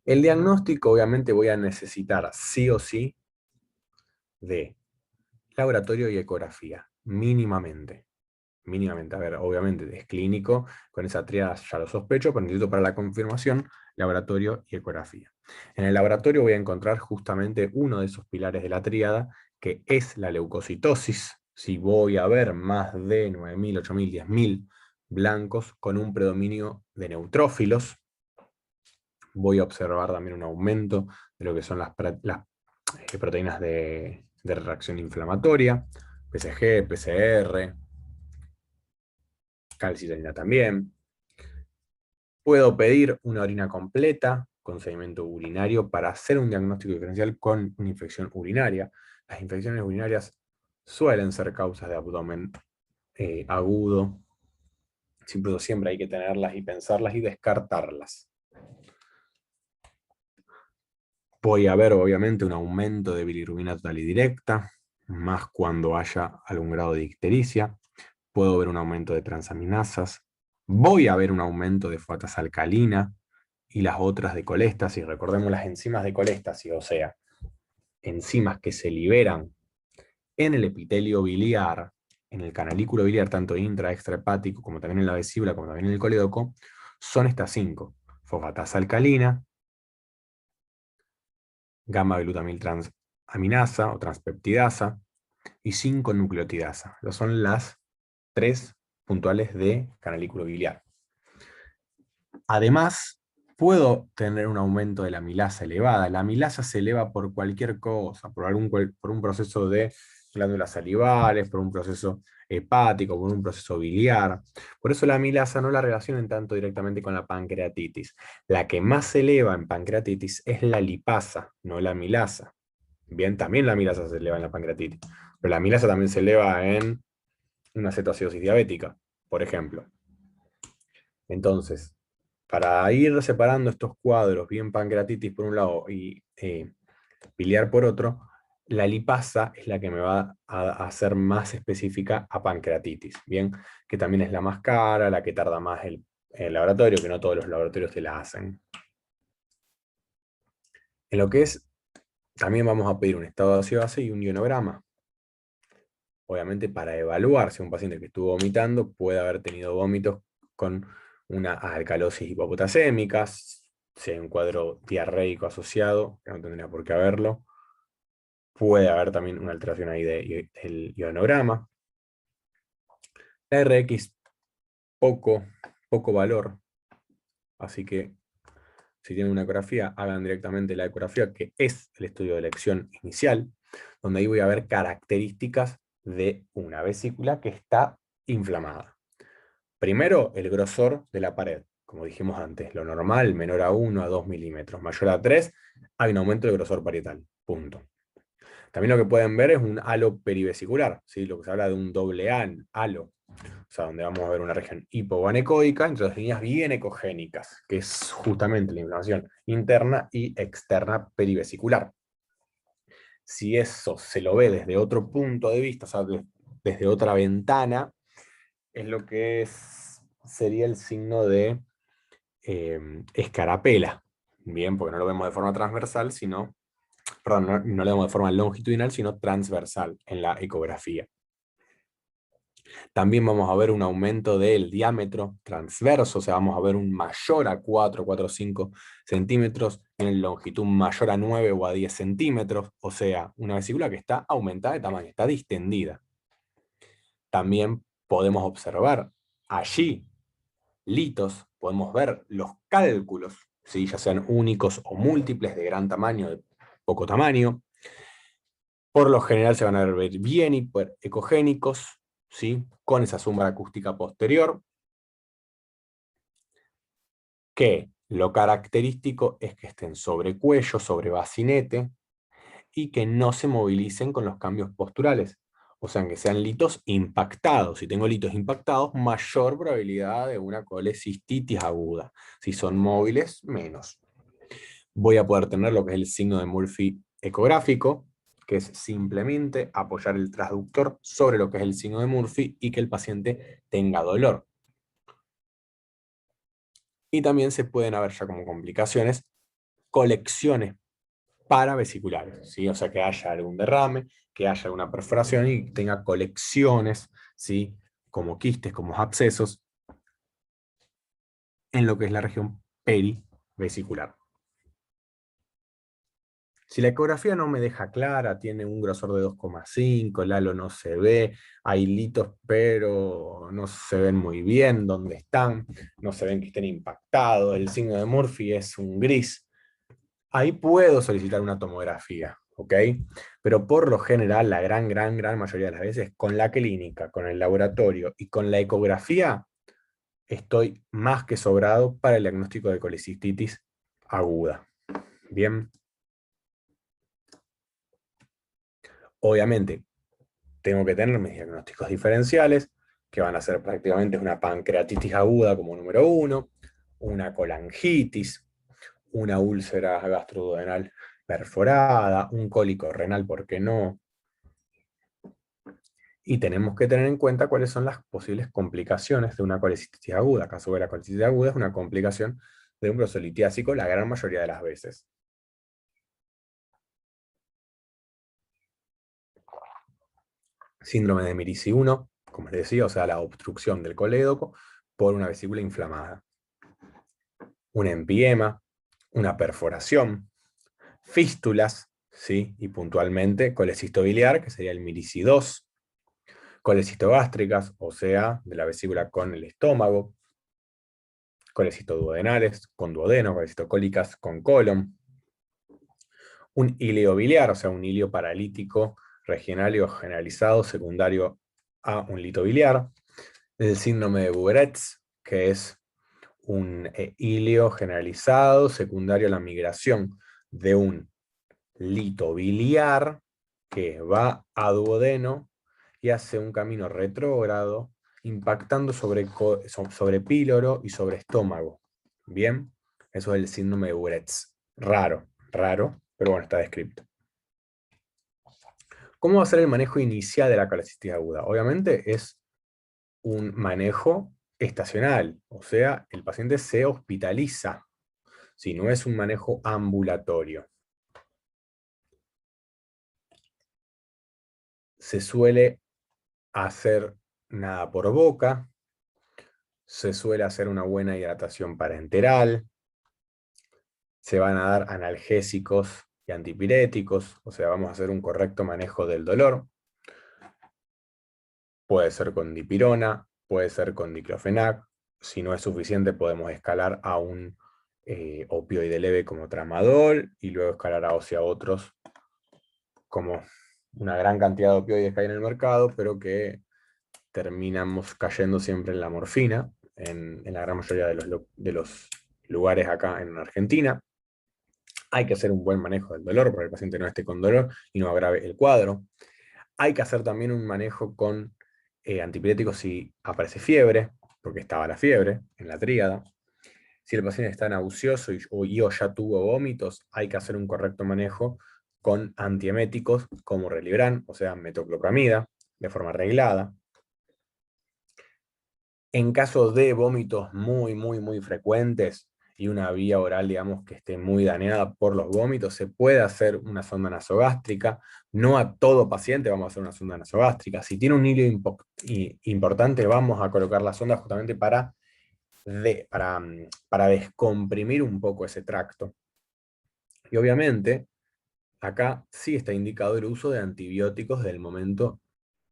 El diagnóstico, obviamente, voy a necesitar sí o sí de laboratorio y ecografía, mínimamente. Mínimamente, a ver, obviamente es clínico, con esa tríada ya lo sospecho, pero necesito para la confirmación laboratorio y ecografía. En el laboratorio voy a encontrar justamente uno de esos pilares de la tríada, que es la leucocitosis. Si voy a ver más de 9.000, 8.000, 10.000 blancos con un predominio de neutrófilos, voy a observar también un aumento de lo que son las proteínas de reacción inflamatoria, PSG, PCR, calcitonina también. Puedo pedir una orina completa con sedimento urinario para hacer un diagnóstico diferencial con una infección urinaria. Las infecciones urinarias suelen ser causas de abdomen agudo. Siempre hay que tenerlas y pensarlas y descartarlas. Voy a ver, obviamente, un aumento de bilirrubina total y directa, más cuando haya algún grado de ictericia. Puedo ver un aumento de transaminasas. Voy a ver un aumento de fosfatasa alcalina y las otras de coléstasis. Recordemos las enzimas de coléstasis, o sea, enzimas que se liberan en el epitelio biliar, en el canalículo biliar, tanto intra, extrahepático, como también en la vesícula, como también en el colédoco, son estas 5: fosfatasa alcalina, gamma-glutamil transaminasa o transpeptidasa, y 5-nucleotidasa. Esas son las 3 puntuales de canalículo biliar. Además, puedo tener un aumento de la amilasa elevada. La amilasa se eleva por cualquier cosa, por un proceso de glándulas salivales, por un proceso hepático, por un proceso biliar. Por eso la amilasa no la relacionan tanto directamente con la pancreatitis. La que más se eleva en pancreatitis es la lipasa, no la amilasa. Bien, también la amilasa se eleva en la pancreatitis, pero la amilasa también se eleva en una cetoacidosis diabética, por ejemplo. Entonces, para ir separando estos cuadros, bien pancreatitis por un lado y biliar por otro, la lipasa es la que me va a hacer más específica a pancreatitis, bien, que también es la más cara, la que tarda más el laboratorio, que no todos los laboratorios te la hacen. En lo que es, también vamos a pedir un estado de ácido base y un ionograma. Obviamente para evaluar si un paciente que estuvo vomitando puede haber tenido vómitos con una alcalosis hipopotasémica, si hay un cuadro diarreico asociado, que no tendría por qué haberlo. Puede haber también una alteración ahí del ionograma. La RX, poco valor, así que si tienen una ecografía, hagan directamente la ecografía, que es el estudio de elección inicial, donde ahí voy a ver características de una vesícula que está inflamada. Primero, el grosor de la pared. Como dijimos antes, lo normal, menor a 1 a 2 milímetros. Mayor a 3, hay un aumento del grosor parietal. Punto. También lo que pueden ver es un halo perivesicular, ¿sí? Lo que se habla de un doble halo. O sea, donde vamos a ver una región hipoanecoica entre dos líneas bien ecogénicas, que es justamente la inflamación interna y externa perivesicular. Si eso se lo ve desde otro punto de vista, o sea, desde otra ventana, es lo que sería el signo de escarapela. Bien, porque no lo vemos de forma transversal, sino, perdón, no lo vemos de forma longitudinal, sino transversal en la ecografía. También vamos a ver un aumento del diámetro transverso, o sea, vamos a ver un mayor a 4, 5 centímetros, en longitud mayor a 9 o a 10 centímetros, o sea, una vesícula que está aumentada de tamaño, está distendida. También podemos observar allí litos, podemos ver los cálculos, ¿sí? Ya sean únicos o múltiples, de gran tamaño, de poco tamaño. Por lo general se van a ver bien hiperecogénicos, ¿sí? Con esa sombra acústica posterior, que lo característico es que estén sobre cuello, sobre bacinete, y que no se movilicen con los cambios posturales. O sea, que sean litos impactados. Si tengo litos impactados, mayor probabilidad de una colecistitis aguda. Si son móviles, menos. Voy a poder tener lo que es el signo de Murphy ecográfico, que es simplemente apoyar el transductor sobre lo que es el signo de Murphy y que el paciente tenga dolor. Y también se pueden haber ya como complicaciones colecciones paravesiculares, ¿sí? O sea, que haya algún derrame, que haya alguna perforación y tenga colecciones, ¿sí? Como quistes, como abscesos, en lo que es la región perivesicular. Si la ecografía no me deja clara, tiene un grosor de 2,5, el halo no se ve, hay litos pero no se ven muy bien dónde están, no se ven que estén impactados, el signo de Murphy es un gris, ahí puedo solicitar una tomografía, ¿ok? Pero por lo general, la gran mayoría de las veces, con la clínica, con el laboratorio y con la ecografía, estoy más que sobrado para el diagnóstico de colecistitis aguda. Bien. Obviamente, tengo que tener mis diagnósticos diferenciales, que van a ser prácticamente una pancreatitis aguda como número 1, una colangitis, una úlcera gastroduodenal perforada, un cólico renal, ¿por qué no? Y tenemos que tener en cuenta cuáles son las posibles complicaciones de una colecistitis aguda. Caso de la colecistitis aguda es una complicación de un brosolitiásico la gran mayoría de las veces. Síndrome de Mirici 1, como les decía, o sea, la obstrucción del colédoco por una vesícula inflamada. Un empiema, una perforación, fístulas, ¿sí? Y puntualmente colecisto biliar, que sería el Mirici 2, colecistogástricas, o sea, de la vesícula con el estómago, colecitoduodenales con duodeno, colecistocólicas con colon, un ileo biliar, o sea, un ilio paralítico regional o generalizado secundario a un lito biliar, el síndrome de Bueretz, que es un ilio generalizado secundario a la migración de un lito biliar que va a duodeno y hace un camino retrógrado impactando sobre píloro y sobre estómago. Bien, eso es el síndrome de Buretz. Raro, pero bueno, está descrito. ¿Cómo va a ser el manejo inicial de la colecistitis aguda? Obviamente es un manejo estacional, o sea, el paciente se hospitaliza, si no es un manejo ambulatorio. Se suele hacer nada por boca, se suele hacer una buena hidratación parenteral, se van a dar analgésicos y antipiréticos, o sea, vamos a hacer un correcto manejo del dolor. Puede ser con dipirona, puede ser con diclofenac, si no es suficiente podemos escalar a un opioide leve como tramadol y luego escalar a otros como una gran cantidad de opioides que hay en el mercado, pero que terminamos cayendo siempre en la morfina, en la gran mayoría de los lugares acá en Argentina. Hay que hacer un buen manejo del dolor, para que el paciente no esté con dolor y no agrave el cuadro. Hay que hacer también un manejo con antipiréticos si aparece fiebre, porque estaba la fiebre en la tríada. Si el paciente está nauseoso o ya tuvo vómitos, hay que hacer un correcto manejo con antieméticos como Relibran, o sea, metoclopramida, de forma reglada. En caso de vómitos muy frecuentes y una vía oral, digamos, que esté muy dañada por los vómitos, se puede hacer una sonda nasogástrica. No a todo paciente vamos a hacer una sonda nasogástrica. Si tiene un hilo importante, vamos a colocar la sonda justamente para descomprimir un poco ese tracto. Y obviamente, acá sí está indicado el uso de antibióticos del momento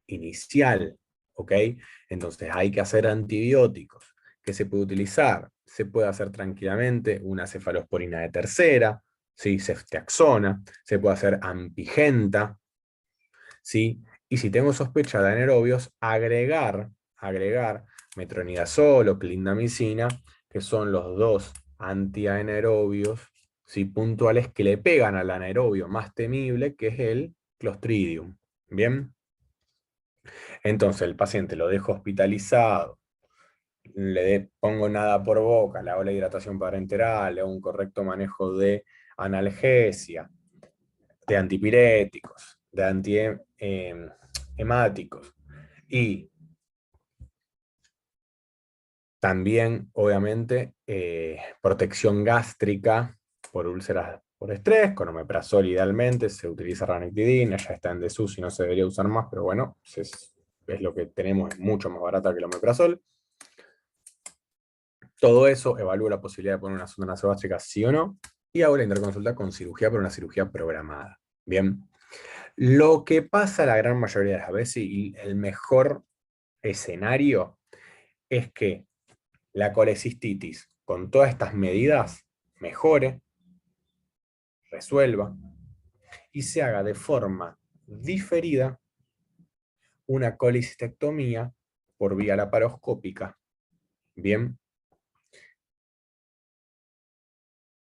inicial, ¿ok? Entonces hay que hacer antibióticos. ¿Qué se puede utilizar? Se puede hacer tranquilamente una cefalosporina de tercera, ¿sí? Ceftriaxona, se puede hacer ampigenta, ¿sí? Y si tengo sospecha de anaerobios, agregar metronidazol o clindamicina, que son los dos antianaerobios, ¿sí? Puntuales que le pegan al anaerobio más temible, que es el Clostridium. ¿Bien? Entonces el paciente lo dejo hospitalizado, pongo nada por boca, le hago la hidratación parenteral, le hago un correcto manejo de analgesia, de antipiréticos, de antihemáticos. Y también, obviamente, protección gástrica por úlceras por estrés, con omeprazol idealmente, se utiliza ranitidina, ya está en desuso y no se debería usar más, pero bueno, es lo que tenemos, es mucho más barata que el omeprazol. Todo eso, evalúo la posibilidad de poner una sonda nasogástrica sí o no, y hago la interconsulta con cirugía, pero una cirugía programada. Bien. Lo que pasa la gran mayoría de las veces, y el mejor escenario, es que la colecistitis, con todas estas medidas, mejore, resuelva, y se haga de forma diferida una colecistectomía por vía laparoscópica. Bien.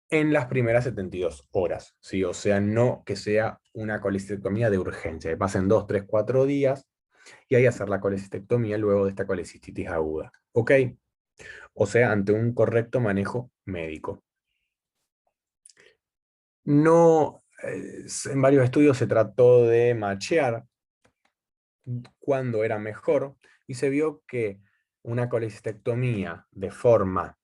En las primeras 72 horas, ¿sí? O sea, no que sea una colecistectomía de urgencia, que pasen 2, 3, 4 días y ahí hacer la colecistectomía luego de esta colecistitis aguda. ¿Ok? O sea, ante un correcto manejo médico. No, en varios estudios se trató de machear cuándo era mejor y se vio que una colecistectomía de forma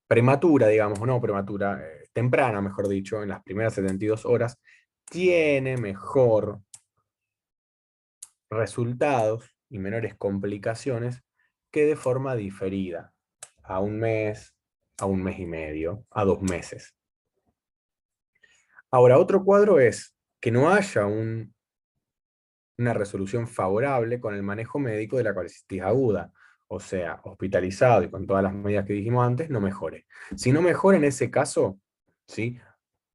prematura, digamos, no prematura, temprana, mejor dicho, en las primeras 72 horas, tiene mejor resultados y menores complicaciones que de forma diferida, a un mes, a un mes y medio, a 2 meses. Ahora, otro cuadro es que no haya una resolución favorable con el manejo médico de la colecistitis aguda, o sea, hospitalizado y con todas las medidas que dijimos antes, no mejore. Si no mejora en ese caso, ¿sí?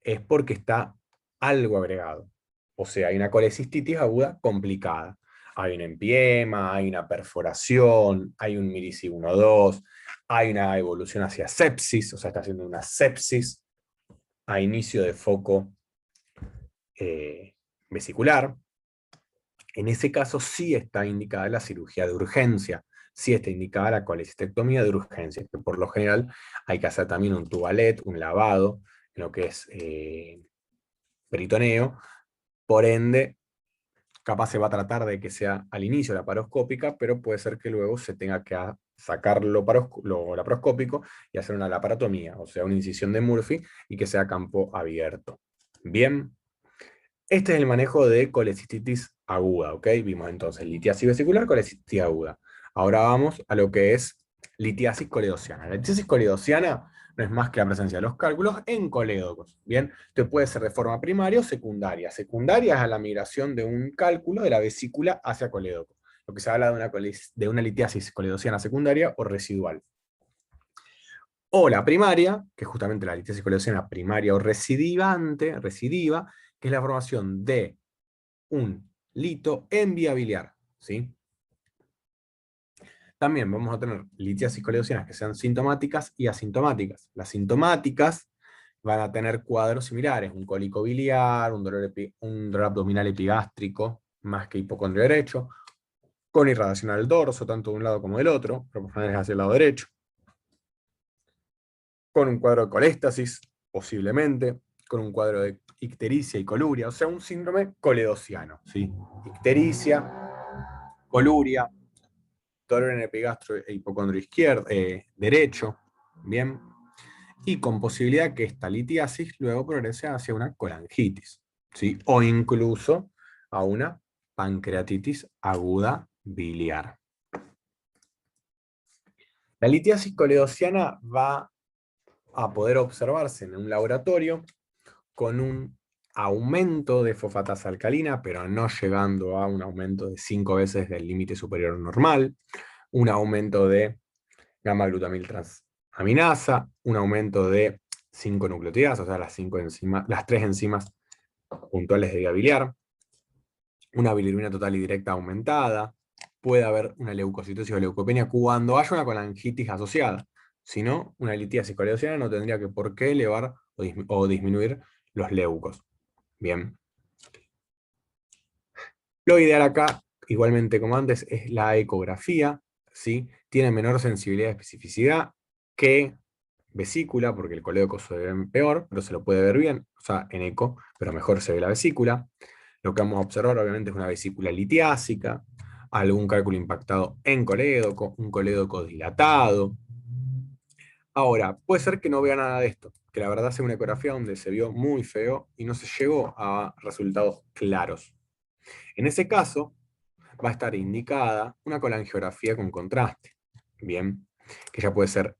Es porque está algo agregado. O sea, hay una colecistitis aguda complicada. Hay un empiema, hay una perforación, hay un MIRICI 1-2, hay una evolución hacia sepsis, o sea, está haciendo una sepsis a inicio de foco vesicular. En ese caso sí está indicada la cirugía de urgencia, sí está indicada la colecistectomía de urgencia, que por lo general hay que hacer también un tubalet, un lavado, en lo que es peritoneo, por ende, capaz se va a tratar de que sea al inicio laparoscópica, pero puede ser que luego se tenga que sacar lo laparoscópico y hacer una laparotomía, o sea, una incisión de Murphy y que sea campo abierto. Bien, este es el manejo de colecistitis aguda, ¿ok? Vimos entonces litiasis vesicular, colecistitis aguda. Ahora vamos a lo que es litiasis coledociana. La litiasis coledociana no es más que la presencia de los cálculos en colédocos, ¿bien? Esto puede ser de forma primaria o secundaria. Secundaria es a la migración de un cálculo de la vesícula hacia colédoco. Lo que se habla de una litiasis coledociana secundaria o residual. O la primaria, que es justamente la litiasis coledociana primaria o recidiva, que es la formación de un lito en vía biliar, ¿sí? También vamos a tener litiasis coledocianas que sean sintomáticas y asintomáticas. Las sintomáticas van a tener cuadros similares, un cólico biliar, un dolor abdominal epigástrico, más que hipocondrio derecho, con irradiación al dorso, tanto de un lado como del otro, proporcionales hacia el lado derecho, con un cuadro de coléstasis, posiblemente, con un cuadro de ictericia y coluria, o sea, un síndrome coledociano, ¿sí? Ictericia, coluria, dolor en epigastro e hipocondrio izquierdo, derecho, bien, y con posibilidad que esta litiasis luego progrese hacia una colangitis, ¿sí? O incluso a una pancreatitis aguda biliar. La litiasis coledociana va a poder observarse en un laboratorio con un aumento de fosfatasa alcalina, pero no llegando a un aumento de 5 veces del límite superior normal, un aumento de gamma-glutamil transaminasa, un aumento de 5 nucleotidas, o sea, las 3 enzimas puntuales de vía biliar, una bilirrubina total y directa aumentada, puede haber una leucocitosis o leucopenia cuando haya una colangitis asociada. Si no, una litiasis coledociana no tendría que por qué elevar o disminuir los leucos. Bien. Lo ideal acá, igualmente como antes, es la ecografía, ¿sí? Tiene menor sensibilidad y especificidad que vesícula, porque el colédoco se ve peor, pero se lo puede ver bien, o sea, en eco, pero mejor se ve la vesícula. Lo que vamos a observar obviamente es una vesícula litiásica, algún cálculo impactado en colédoco, un colédoco dilatado. Ahora, puede ser que no vea nada de esto, que la verdad sea una ecografía donde se vio muy feo y no se llegó a resultados claros. En ese caso, va a estar indicada una colangiografía con contraste. Bien, que puede ser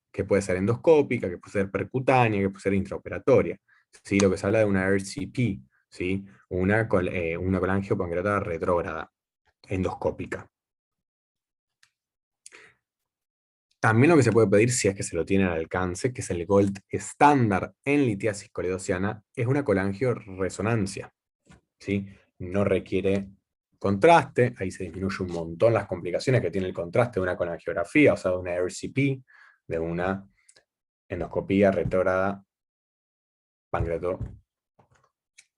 endoscópica, que puede ser percutánea, que puede ser intraoperatoria. ¿Sí? Lo que se habla de una RCP, ¿sí? Una colangiopancreatada retrógrada, endoscópica. También lo que se puede pedir, si es que se lo tiene al alcance, que es el gold estándar en litiasis coledociana, es una colangioresonancia, ¿sí? No requiere contraste, ahí se disminuye un montón las complicaciones que tiene el contraste de una colangiografía, o sea, de una RCP, de una endoscopía retrógrada pancreato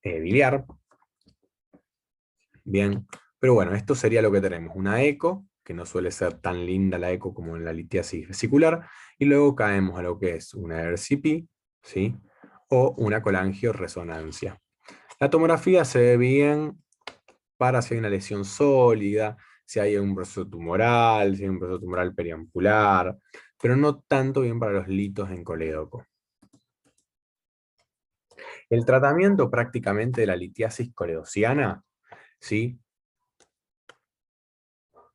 biliar. Bien, pero bueno, esto sería lo que tenemos, una eco, que no suele ser tan linda la eco como en la litiasis vesicular, y luego caemos a lo que es una RCP, ¿sí? O una colangioresonancia. La tomografía se ve bien para si hay una lesión sólida, si hay un proceso tumoral, si hay un proceso tumoral periampular, pero no tanto bien para los litos en colédoco. El tratamiento prácticamente de la litiasis coledociana, ¿sí?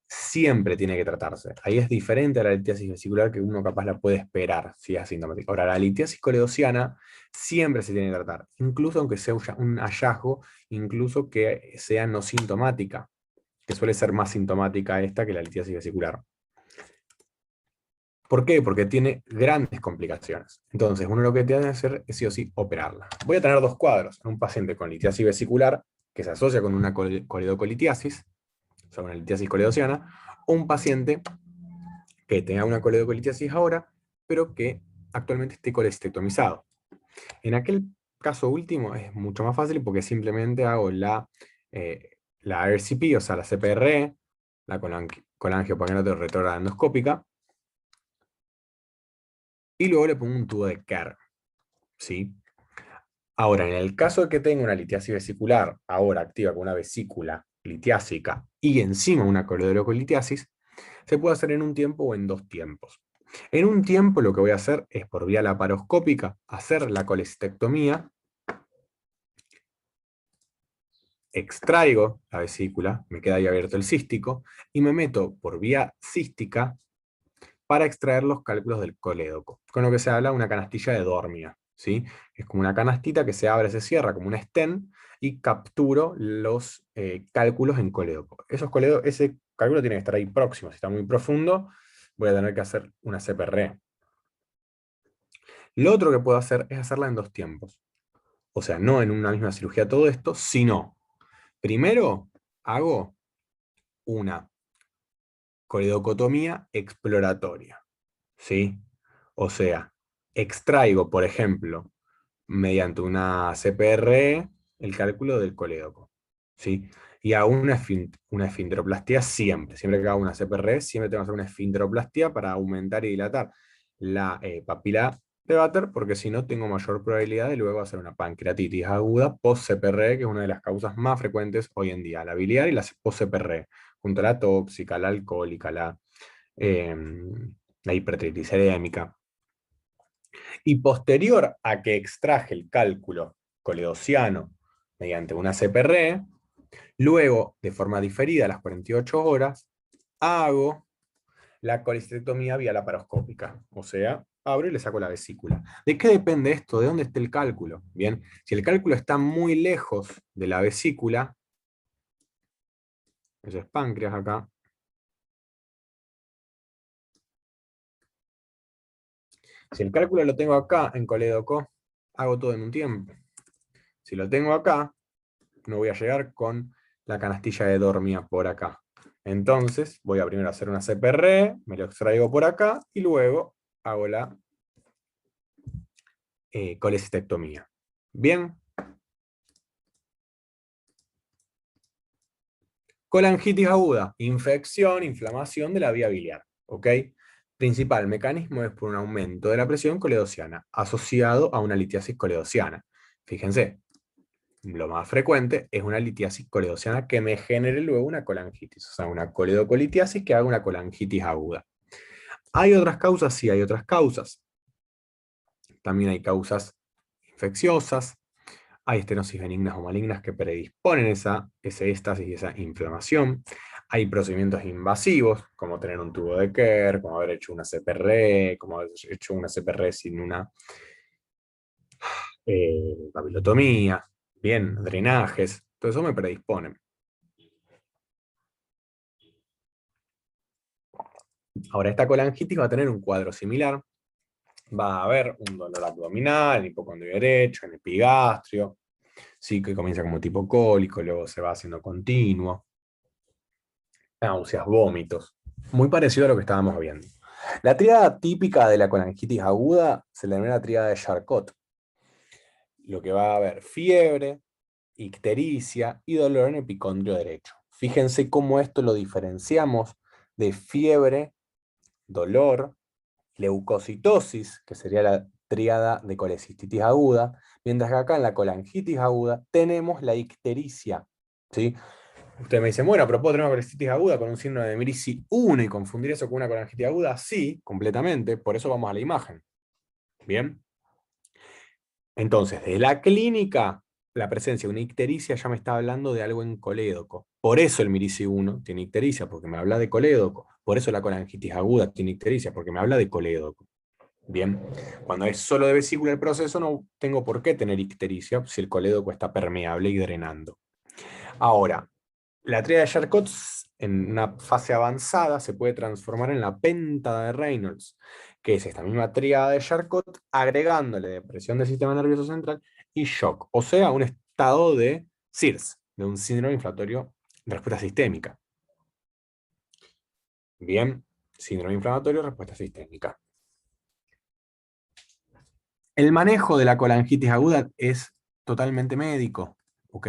Siempre tiene que tratarse. Ahí es diferente a la litiasis vesicular que uno capaz la puede esperar si es asintomática. Ahora, la litiasis coledociana siempre se tiene que tratar, incluso aunque sea un hallazgo, incluso que sea no sintomática, que suele ser más sintomática esta que la litiasis vesicular. ¿Por qué? Porque tiene grandes complicaciones. Entonces, uno lo que tiene que hacer es sí o sí operarla. Voy a tener dos cuadros. Un paciente con litiasis vesicular, que se asocia con una coledocolitiasis, o sea, una litiasis coledociana, o un paciente que tenga una coledocolitiasis ahora, pero que actualmente esté colestectomizado. En aquel caso último es mucho más fácil porque simplemente hago la RCP, o sea, la CPR, la colangiopancreato retrógrada endoscópica, y luego le pongo un tubo de Kerr, ¿sí? Ahora, en el caso de que tenga una litiasis vesicular, ahora activa con una vesícula litiásica y encima una coledocolitiasis, se puede hacer en un tiempo o en dos tiempos. En un tiempo lo que voy a hacer es por vía laparoscópica hacer la colestectomía, extraigo la vesícula, me queda ahí abierto el cístico, y me meto por vía cística para extraer los cálculos del colédoco, con lo que se habla de una canastilla de Dormia, ¿sí? Es como una canastita que se abre, se cierra como un stent, y capturo los cálculos en colédoco. Ese cálculo tiene que estar ahí próximo, si está muy profundo, voy a tener que hacer una CPR. Lo otro que puedo hacer es hacerla en dos tiempos. O sea, no en una misma cirugía todo esto, sino, primero hago una coledocotomía exploratoria, ¿sí? O sea, extraigo, por ejemplo, mediante una CPR, el cálculo del colédoco, ¿sí? Y hago una esfinteroplastia siempre. Siempre que hago una CPR, siempre tengo que hacer una esfinteroplastia para aumentar y dilatar la papila de Vater, porque si no tengo mayor probabilidad de luego hacer una pancreatitis aguda post-CPR, que es una de las causas más frecuentes hoy en día, la biliar y la post-CPR, junto a la tóxica, la alcohólica, eh, la hipertriglicemica. Y posterior a que extraje el cálculo coledociano mediante una CPR, luego, de forma diferida a las 48 horas, hago la colestectomía vía laparoscópica, o sea, abro y le saco la vesícula. ¿De qué depende esto? ¿De dónde está el cálculo? Bien, si el cálculo está muy lejos de la vesícula, eso es páncreas acá, si el cálculo lo tengo acá en colédoco, hago todo en un tiempo. Si lo tengo acá, no voy a llegar con la canastilla de Dormia por acá. Entonces, voy a primero hacer una CPR, me lo extraigo por acá, y luego hago la colecistectomía. Bien. Colangitis aguda, infección, inflamación de la vía biliar. ¿Ok? Principal mecanismo es por un aumento de la presión coledociana, asociado a una litiasis coledociana. Fíjense, lo más frecuente es una litiasis coledociana que me genere luego una colangitis, o sea, una coledocolitiasis que haga una colangitis aguda. ¿Hay otras causas? Sí, hay otras causas. También hay causas infecciosas, hay estenosis benignas o malignas que predisponen ese éstasis y esa inflamación. Hay procedimientos invasivos, como tener un tubo de Kerr, como haber hecho una CPR, como haber hecho una CPR sin una papilotomía, bien, drenajes, todo eso me predisponen. Ahora, esta colangitis va a tener un cuadro similar, va a haber un dolor abdominal, hipocondrio derecho, en epigastrio, sí, que comienza como tipo cólico, luego se va haciendo continuo, náuseas, vómitos, muy parecido a lo que estábamos viendo. La tríada típica de la colangitis aguda se le denomina tríada de Charcot, lo que va a haber fiebre, ictericia y dolor en epicondrio derecho. Fíjense cómo esto lo diferenciamos de fiebre, dolor, leucocitosis, que sería la tríada de colecistitis aguda, mientras que acá en la colangitis aguda tenemos la ictericia. ¿Sí? Usted me dice, bueno, pero ¿puedo tener una colecistitis aguda con un síndrome de Mirici 1 y confundir eso con una colangitis aguda? Sí, completamente, por eso vamos a la imagen. ¿Bien? Entonces, de la clínica, la presencia de una ictericia ya me está hablando de algo en colédoco. Por eso el Mirici 1 tiene ictericia, porque me habla de colédoco. Por eso la colangitis aguda tiene ictericia, porque me habla de colédoco. Bien, cuando es solo de vesícula el proceso, no tengo por qué tener ictericia si el colédoco está permeable y drenando. Ahora, la tríada de Charcot en una fase avanzada se puede transformar en la pentada de Reynolds, que es esta misma tríada de Charcot agregándole depresión del sistema nervioso central y shock, o sea, un estado de SIRS, de un síndrome inflamatorio de respuesta sistémica. Bien, síndrome inflamatorio de respuesta sistémica. El manejo de la colangitis aguda es totalmente médico, ¿ok?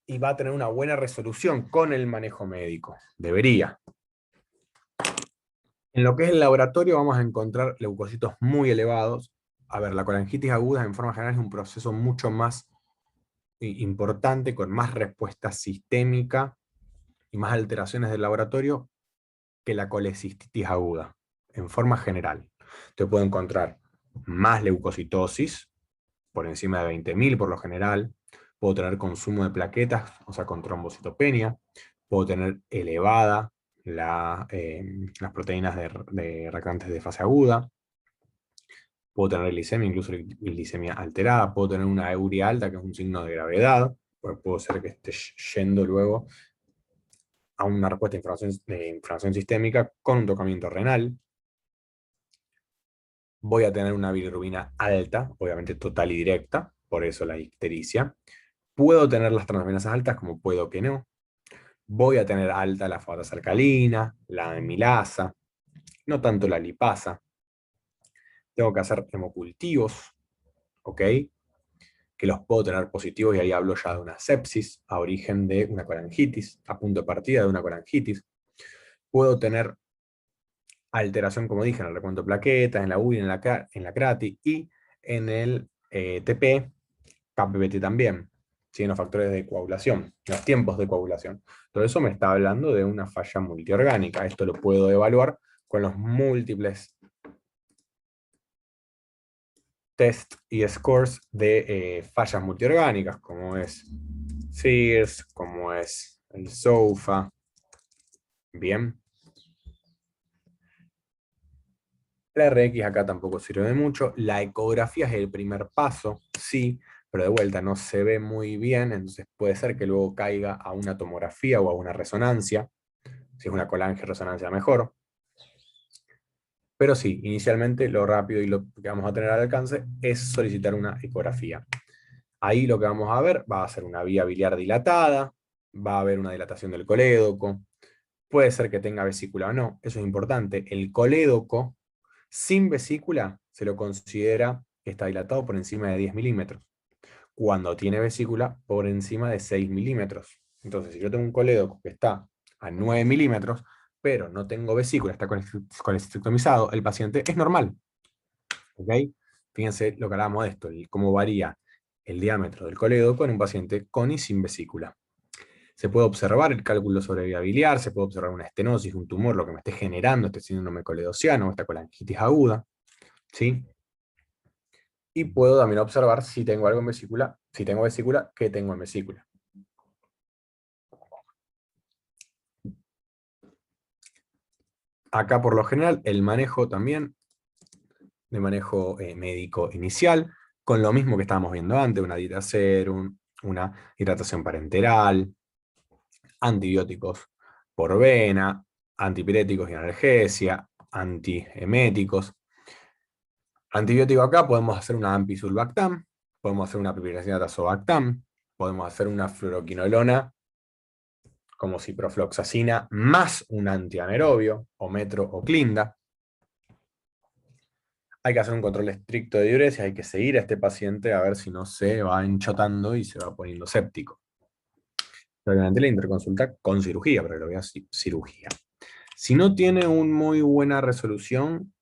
Y va a tener una buena resolución con el manejo médico. Debería. En lo que es el laboratorio vamos a encontrar leucocitos muy elevados. A ver, la colangitis aguda en forma general es un proceso mucho más importante, con más respuesta sistémica y más alteraciones del laboratorio que la colecistitis aguda, en forma general. Te puedo encontrar más leucocitosis, por encima de 20.000 por lo general. Puedo tener consumo de plaquetas, o sea, con trombocitopenia. Puedo tener elevada las proteínas de reactantes de fase aguda. Puedo tener glicemia, incluso glicemia alterada. Puedo tener una euria alta, que es un signo de gravedad. Pues puedo ser que esté yendo luego a una respuesta de inflamación sistémica con un tocamiento renal. Voy a tener una bilirrubina alta, obviamente total y directa, por eso la ictericia. Puedo tener las transvenasas altas, como puedo que no. Voy a tener alta la fosfatasa alcalina, la amilasa, no tanto la lipasa. Tengo que hacer hemocultivos, ¿ok? Que los puedo tener positivos, y ahí hablo ya de una sepsis a origen de una colangitis, a punto de partida de una colangitis. Puedo tener alteración, como dije, en el recuento de plaquetas, en la URI, en la CRATI y en el TP, KPBT también, ¿sí? En los factores de coagulación, los tiempos de coagulación. Todo eso me está hablando de una falla multiorgánica. Esto lo puedo evaluar con los múltiples test y scores de fallas multiorgánicas, como es SIRS, como es el SOFA. Bien. La RX acá tampoco sirve de mucho. La ecografía es el primer paso, sí, pero de vuelta no se ve muy bien, entonces puede ser que luego caiga a una tomografía o a una resonancia. Si es una colange, resonancia mejor. Pero sí, inicialmente lo rápido y lo que vamos a tener al alcance es solicitar una ecografía. Ahí lo que vamos a ver va a ser una vía biliar dilatada, va a haber una dilatación del colédoco, puede ser que tenga vesícula o no, eso es importante. El colédoco sin vesícula se lo considera que está dilatado por encima de 10 milímetros. Cuando tiene vesícula, por encima de 6 milímetros. Entonces, si yo tengo un colédoco que está a 9 milímetros, pero no tengo vesícula, está colecistectomizado, el paciente es normal. ¿Ok? Fíjense lo que hablábamos de esto, cómo varía el diámetro del colédoco en un paciente con y sin vesícula. Se puede observar el cálculo sobre vía biliar, se puede observar una estenosis, un tumor, lo que me esté generando este síndrome coledociano, esta colangitis aguda, ¿sí? Y puedo también observar si tengo algo en vesícula, si tengo vesícula, qué tengo en vesícula. Acá por lo general el manejo también, de manejo médico inicial, con lo mismo que estábamos viendo antes, una dieta serum, una hidratación parenteral, antibióticos por vena, antipiréticos y analgesia, antieméticos. Antibiótico acá podemos hacer una ampicillin-bactam, podemos hacer una piperacina-tazobactam, podemos hacer una fluoroquinolona como ciprofloxacina más un antianaerobio, o metro o clinda. Hay que hacer un control estricto de diuresis, hay que seguir a este paciente a ver si no se va enchotando y se va poniendo séptico. Obviamente la interconsulta con cirugía, pero lo voy a cirugía. Si no tiene una muy buena resolución,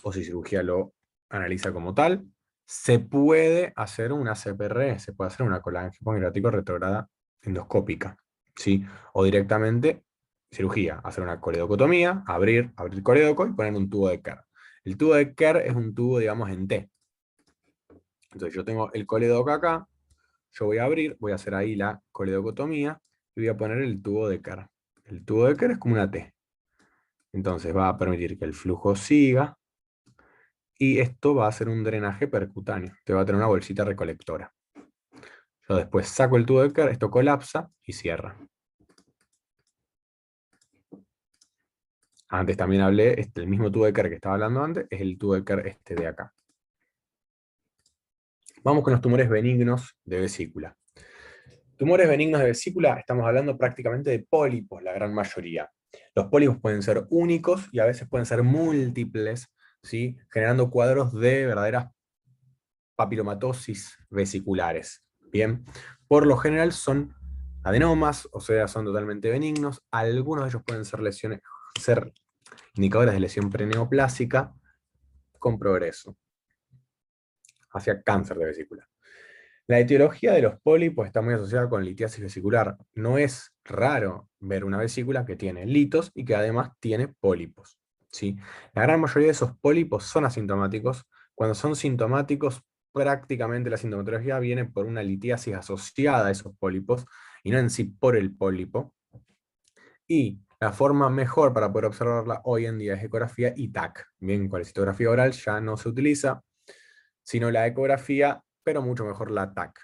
o si cirugía lo analiza como tal, se puede hacer una CPR, se puede hacer una colangioplastia hidrático retrógrada endoscópica, ¿sí? O directamente cirugía, hacer una coledocotomía, abrir colédoco y poner un tubo de Kerr. El tubo de Kerr es un tubo, digamos, en T. Entonces yo tengo el colédoco acá, yo voy a abrir, voy a hacer ahí la coledocotomía y voy a poner el tubo de Kerr. El tubo de Kerr es como una T. Entonces va a permitir que el flujo siga, y esto va a ser un drenaje percutáneo. Te va a tener una bolsita recolectora. Yo después saco el tubo de Kerr, esto colapsa y cierra. Antes también hablé, el mismo tubo de Kerr que estaba hablando antes, es el tubo de Kerr este de acá. Vamos con los tumores benignos de vesícula. Tumores benignos de vesícula, estamos hablando prácticamente de pólipos, la gran mayoría. Los pólipos pueden ser únicos y a veces pueden ser múltiples, ¿sí? Generando cuadros de verdaderas papilomatosis vesiculares. Bien, por lo general son adenomas, o sea, son totalmente benignos. Algunos de ellos pueden ser lesiones, ser indicadores de lesión preneoplásica con progreso hacia cáncer de vesícula. La etiología de los pólipos está muy asociada con litiasis vesicular. No es raro ver una vesícula que tiene litos y que además tiene pólipos, ¿sí? La gran mayoría de esos pólipos son asintomáticos. Cuando son sintomáticos, prácticamente la sintomatología viene por una litiasis asociada a esos pólipos y no en sí por el pólipo. Y la forma mejor para poder observarla hoy en día es ecografía y TAC. Bien, con la citografía oral ya no se utiliza, sino la ecografía, pero mucho mejor la TAC.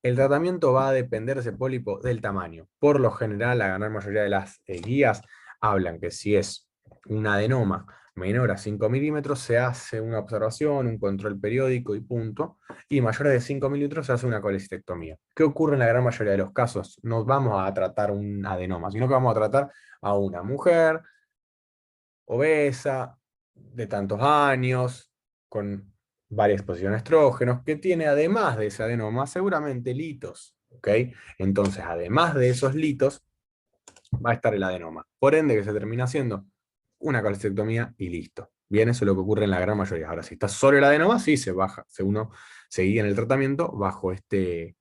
El tratamiento va a depender de ese pólipo del tamaño. Por lo general, la gran mayoría de las guías hablan que si es un adenoma menor a 5 milímetros, se hace una observación, un control periódico y punto, y mayores de 5 milímetros se hace una colecistectomía. ¿Qué ocurre en la gran mayoría de los casos? No vamos a tratar un adenoma, sino que vamos a tratar a una mujer obesa, de tantos años, con varias exposición a estrógenos, que tiene además de ese adenoma seguramente litos, ¿ok? Entonces, además de esos litos, va a estar el adenoma. Por ende, que se termina haciendo una colecistectomía y listo. Bien, eso es lo que ocurre en la gran mayoría. Ahora, si está solo el adenoma, sí se baja, uno seguía en el tratamiento bajo este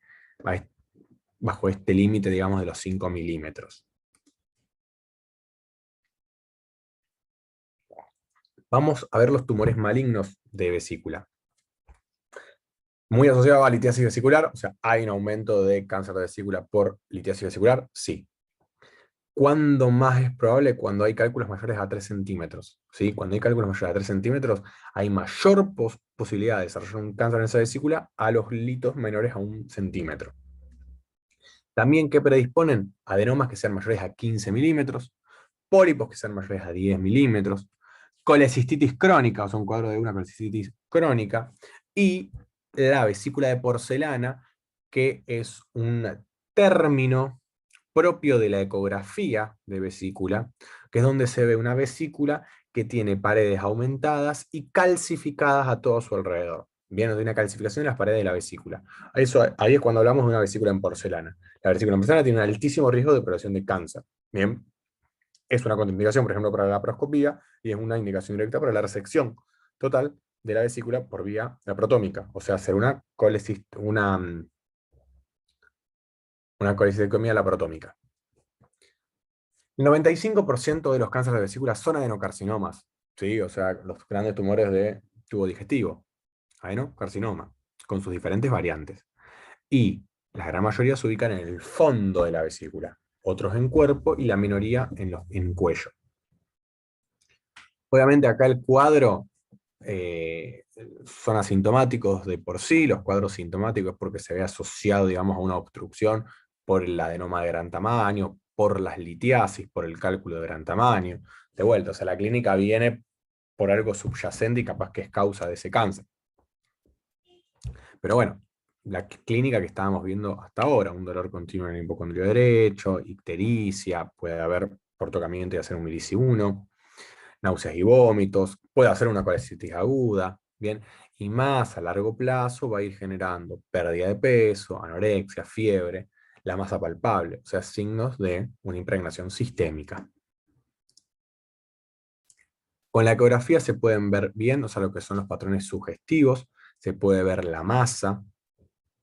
límite, digamos, de los 5 milímetros. Vamos a ver los tumores malignos de vesícula. Muy asociado a litiasis vesicular, o sea, ¿hay un aumento de cáncer de vesícula por litiasis vesicular? Sí. ¿Cuándo más es probable? Cuando hay cálculos mayores a 3 centímetros. ¿Sí? Cuando hay cálculos mayores a 3 centímetros, hay mayor posibilidad de desarrollar un cáncer en esa vesícula a los litos menores a 1 centímetro. También, ¿qué predisponen? Adenomas que sean mayores a 15 milímetros, pólipos que sean mayores a 10 milímetros, colecistitis crónica, o sea, un cuadro de una colecistitis crónica, y la vesícula de porcelana, que es un término propio de la ecografía de vesícula, que es donde se ve una vesícula que tiene paredes aumentadas y calcificadas a todo su alrededor. Viene de una calcificación en las paredes de la vesícula. Eso, ahí es cuando hablamos de una vesícula en porcelana. La vesícula en porcelana tiene un altísimo riesgo de progresión de cáncer. Bien, es una contraindicación, por ejemplo, para la laparoscopía, y es una indicación directa para la resección total de la vesícula por vía laparotómica, o sea, hacer una colecistectomía laparotómica. El 95% de los cánceres de vesícula son adenocarcinomas, ¿sí? O sea, los grandes tumores de tubo digestivo, adenocarcinoma, con sus diferentes variantes. Y la gran mayoría se ubican en el fondo de la vesícula, otros en cuerpo y la minoría en cuello. Obviamente acá el cuadro son asintomáticos de por sí, los cuadros sintomáticos porque se ve asociado, digamos, a una obstrucción por el adenoma de gran tamaño, por las litiasis, por el cálculo de gran tamaño. De vuelta, o sea, la clínica viene por algo subyacente y capaz que es causa de ese cáncer. Pero bueno, la clínica que estábamos viendo hasta ahora, un dolor continuo en el hipocondrio derecho, ictericia, puede haber por tocamiento y hacer un milici 1, náuseas y vómitos, puede hacer una colecitis aguda, ¿bien? Y más a largo plazo va a ir generando pérdida de peso, anorexia, fiebre, la masa palpable, o sea, signos de una impregnación sistémica. Con la ecografía se pueden ver bien, o sea, lo que son los patrones sugestivos, se puede ver la masa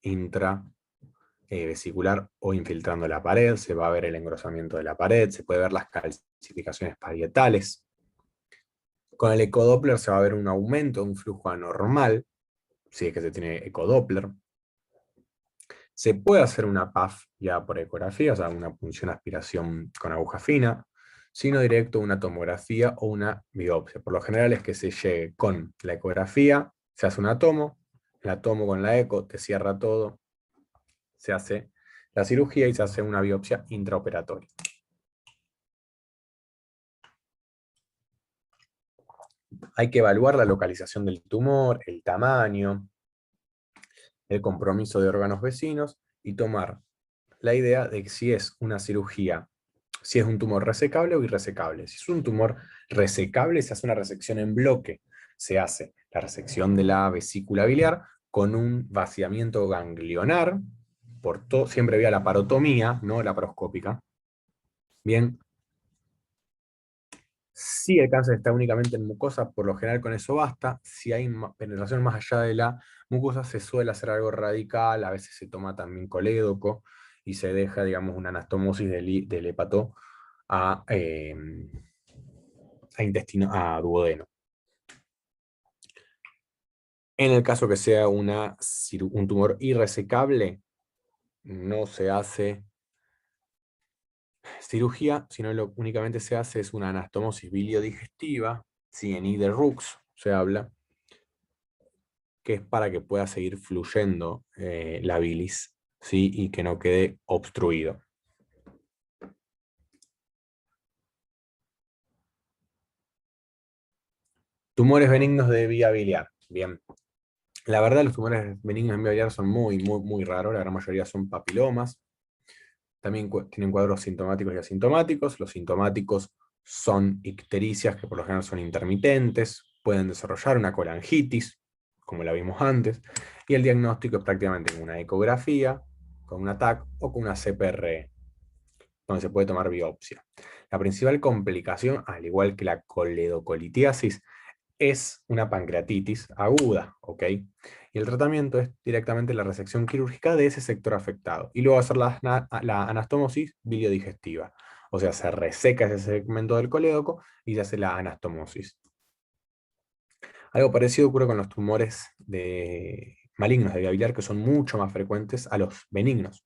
intravesicular o infiltrando la pared, se va a ver el engrosamiento de la pared, se puede ver las calcificaciones parietales. Con el ecodoppler se va a ver un aumento, un flujo anormal, si es que se tiene ecodoppler. Se puede hacer una PAF ya por ecografía, o sea, una punción aspiración con aguja fina, sino directo una tomografía o una biopsia. Por lo general es que se llegue con la ecografía, se hace una tomo, la tomo con la eco, te cierra todo, se hace la cirugía y se hace una biopsia intraoperatoria. Hay que evaluar la localización del tumor, el tamaño, el compromiso de órganos vecinos y tomar la idea de que si es una cirugía, si es un tumor resecable o irresecable. Si es un tumor resecable, se hace una resección en bloque. Se hace la resección de la vesícula biliar con un vaciamiento ganglionar, siempre vía la parotomía, no laparoscópica. Bien, si el cáncer está únicamente en mucosa, por lo general con eso basta. Si hay penetración más allá de la mucosa, se suele hacer algo radical, a veces se toma también colédoco y se deja, digamos, una anastomosis del hepato a intestino, a duodeno. En el caso que sea un tumor irresecable, no se hace cirugía, sino únicamente se hace es una anastomosis biliodigestiva, CNI de Rux se habla, que es para que pueda seguir fluyendo la bilis, ¿sí? Y que no quede obstruido. Tumores benignos de vía biliar. Bien. La verdad, los tumores benignos de vía biliar son muy, muy, muy raros. La gran mayoría son papilomas. También tienen cuadros sintomáticos y asintomáticos. Los sintomáticos son ictericias, que por lo general son intermitentes. Pueden desarrollar una colangitis, como la vimos antes. Y el diagnóstico es prácticamente con una ecografía, con un TAC o con una CPRE, donde se puede tomar biopsia. La principal complicación, al igual que la coledocolitiasis, es una pancreatitis aguda, ¿ok? Y el tratamiento es directamente la resección quirúrgica de ese sector afectado. Y luego hacer la anastomosis biliodigestiva. O sea, se reseca ese segmento del colédoco y se hace la anastomosis. Algo parecido ocurre con los tumores malignos de vía biliar, que son mucho más frecuentes a los benignos.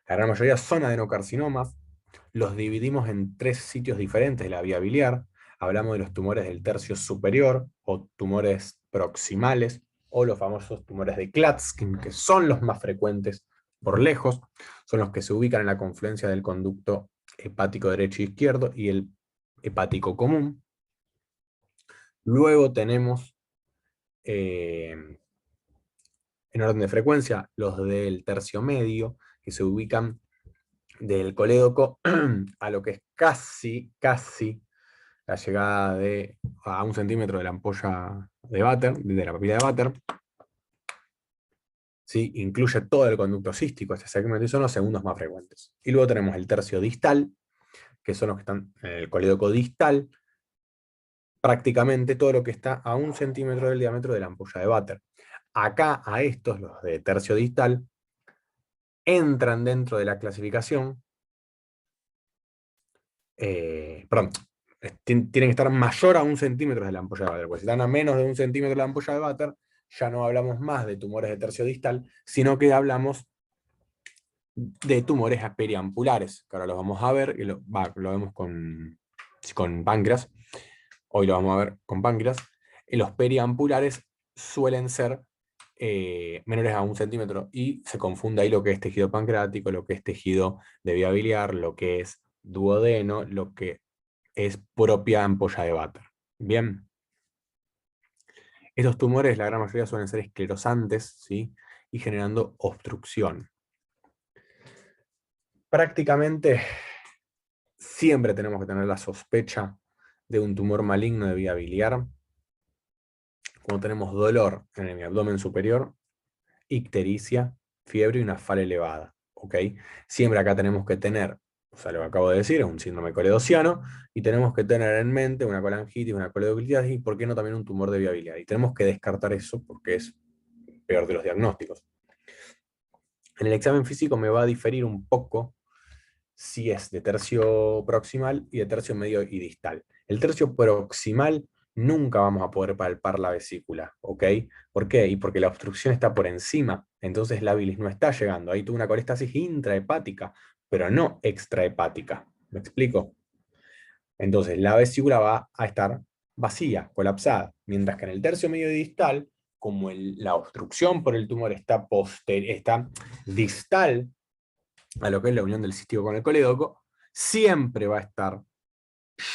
La gran mayoría son adenocarcinomas. Los dividimos en 3 sitios diferentes de la vía biliar. Hablamos de los tumores del tercio superior, o tumores proximales, o los famosos tumores de Klatskin, que son los más frecuentes por lejos. Son los que se ubican en la confluencia del conducto hepático derecho e izquierdo y el hepático común. Luego tenemos, en orden de frecuencia, los del tercio medio, que se ubican del colédoco a lo que es casi la llegada a 1 centímetro de la ampolla de Vater, de la papila de Vater. ¿Sí? Incluye todo el conducto cístico, este segmento, y son los segundos más frecuentes. Y luego tenemos el tercio distal, que son los que están en el colédoco distal, prácticamente todo lo que está a 1 centímetro del diámetro de la ampolla de váter. Acá a estos, los de tercio distal, entran dentro de la clasificación, perdón, tienen que estar mayor a 1 centímetro de la ampolla de váter, porque si están a menos de 1 centímetro de la ampolla de váter, ya no hablamos más de tumores de tercio distal, sino que hablamos de tumores periampulares, que ahora los vamos a ver, y lo vemos con páncreas, hoy lo vamos a ver con páncreas, y los periampulares suelen ser menores a 1 centímetro, y se confunde ahí lo que es tejido pancreático, lo que es tejido de vía biliar, lo que es duodeno, lo que es propia ampolla de váter. Bien, estos tumores, la gran mayoría suelen ser esclerosantes, ¿sí? Y generando obstrucción. Prácticamente siempre tenemos que tener la sospecha de un tumor maligno de vía biliar cuando tenemos dolor en el abdomen superior, ictericia, fiebre y una fala elevada. ¿Ok? Siempre acá tenemos que tener, o sea, lo que acabo de decir, es un síndrome coledociano, y tenemos que tener en mente una colangitis, una coledoclititis, y por qué no también un tumor de vía biliar. Y tenemos que descartar eso porque es peor de los diagnósticos. En el examen físico me va a diferir un poco si es de tercio proximal y de tercio medio y distal. El tercio proximal nunca vamos a poder palpar la vesícula, ¿ok? ¿Por qué? Y porque la obstrucción está por encima, entonces la bilis no está llegando. Ahí tuvo una colestasis intrahepática, pero no extrahepática. ¿Me explico? Entonces la vesícula va a estar vacía, colapsada, mientras que en el tercio medio y distal, como la obstrucción por el tumor está distal a lo que es la unión del cístico con el colédoco, siempre va a estar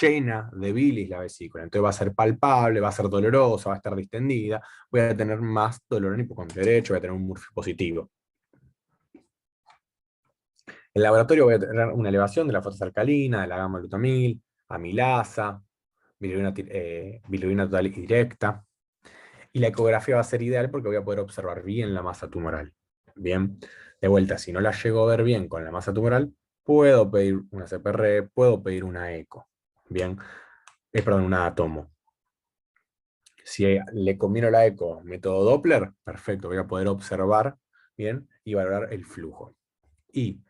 llena de bilis la vesícula. Entonces va a ser palpable, va a ser dolorosa, va a estar distendida, voy a tener más dolor en hipocondrio derecho, voy a tener un Murphy positivo. En el laboratorio voy a tener una elevación de la fosfato alcalina, de la gamma glutamil, amilasa, bilirrubina total y directa. Y la ecografía va a ser ideal porque voy a poder observar bien la masa tumoral. Bien, de vuelta, si no la llego a ver bien con la masa tumoral, puedo pedir una CPR, puedo pedir una eco. Bien, perdón, una tomo. Si le combino la eco, método Doppler, perfecto, voy a poder observar bien y valorar el flujo. Y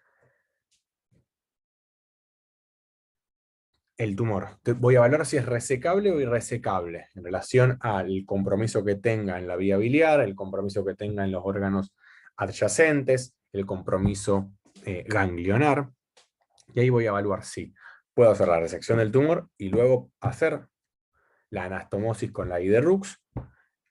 el tumor, voy a valorar si es resecable o irresecable en relación al compromiso que tenga en la vía biliar, el compromiso que tenga en los órganos adyacentes, el compromiso ganglionar, y ahí voy a evaluar si puedo hacer la resección del tumor y luego hacer la anastomosis con la I de Rux,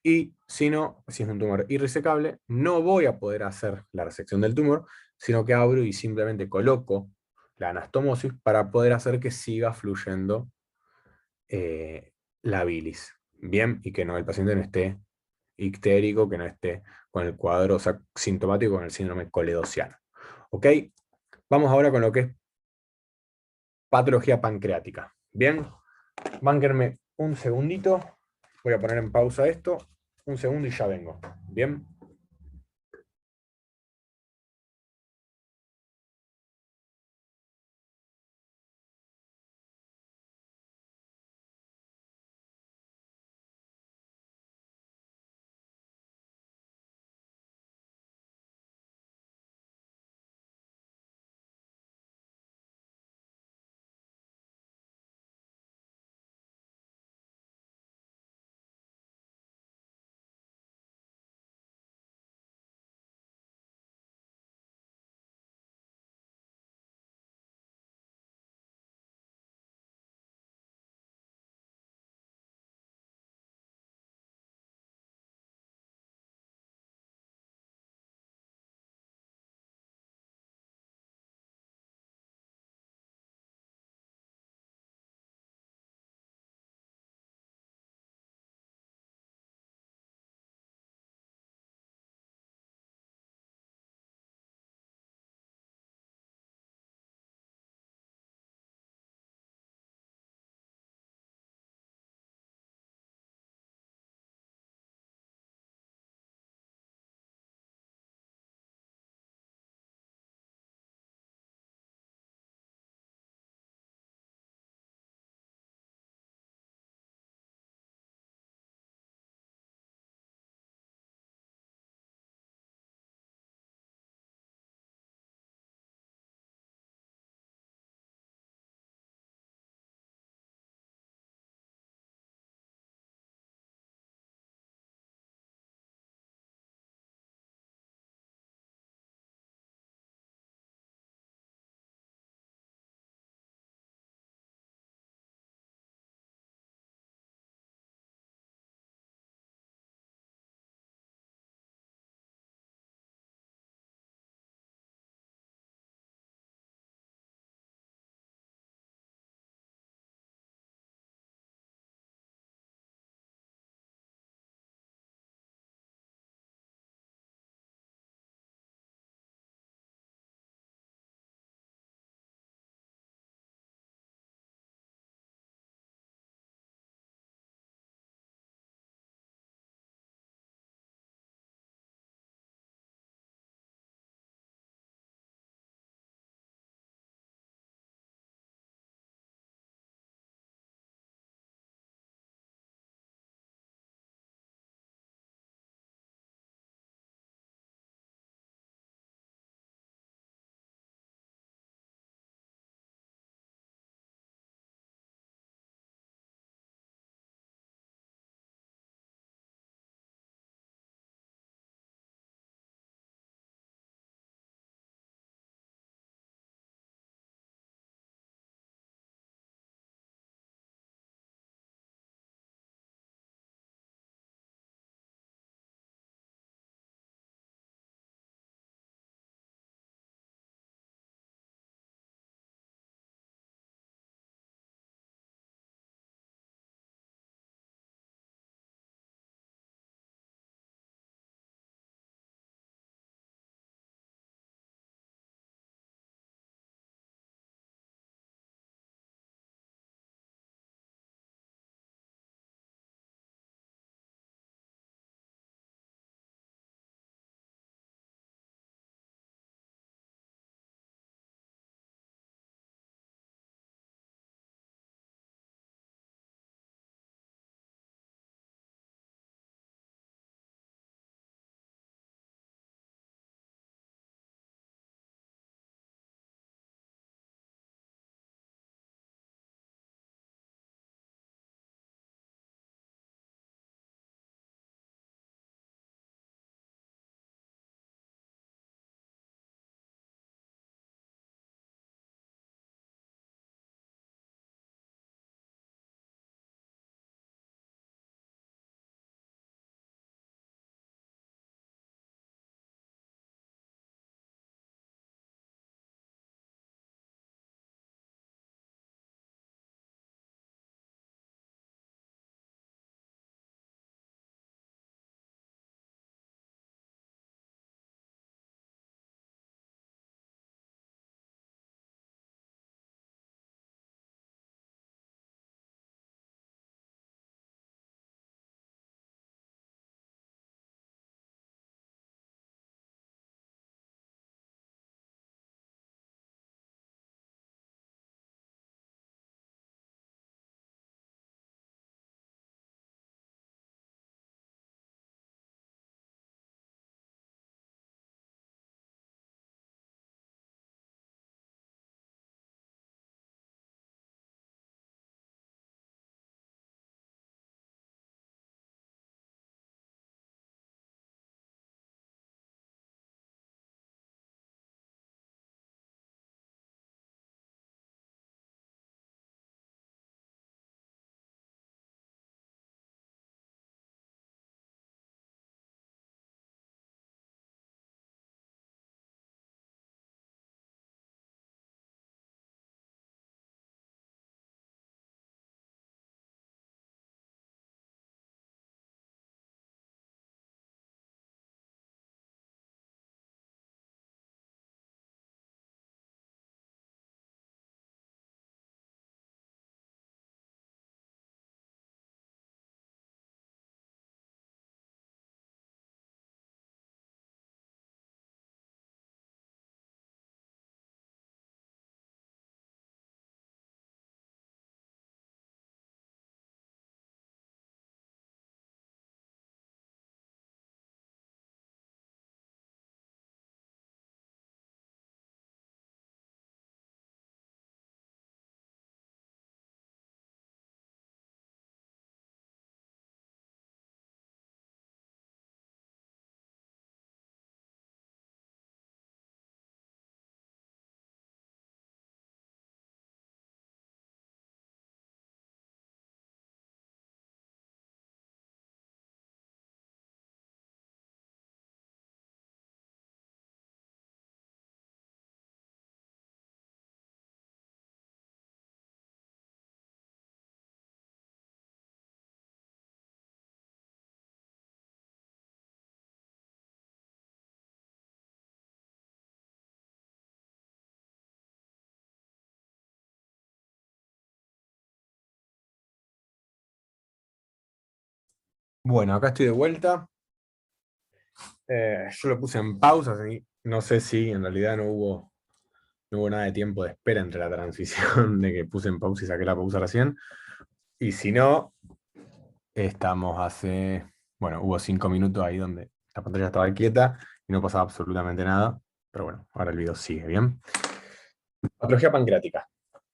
y si no, si es un tumor irresecable, no voy a poder hacer la resección del tumor, sino que abro y simplemente coloco la anastomosis para poder hacer que siga fluyendo la bilis. Bien, y que no, el paciente no esté ictérico, que no esté con el cuadro, o sea, sintomático con el síndrome coledociano. ¿Ok? Vamos ahora con lo que es patología pancreática. Bien, bánquenme un segundito. Voy a poner en pausa esto. Un segundo y ya vengo. Bien. Bueno, acá estoy de vuelta. Yo lo puse en pausa, así, no sé si en realidad no hubo nada de tiempo de espera entre la transición de que puse en pausa y saqué la pausa recién. Y si no, estamos bueno, hubo 5 minutos ahí donde la pantalla estaba quieta y no pasaba absolutamente nada. Pero bueno, ahora el video sigue, ¿bien? Patología pancreática.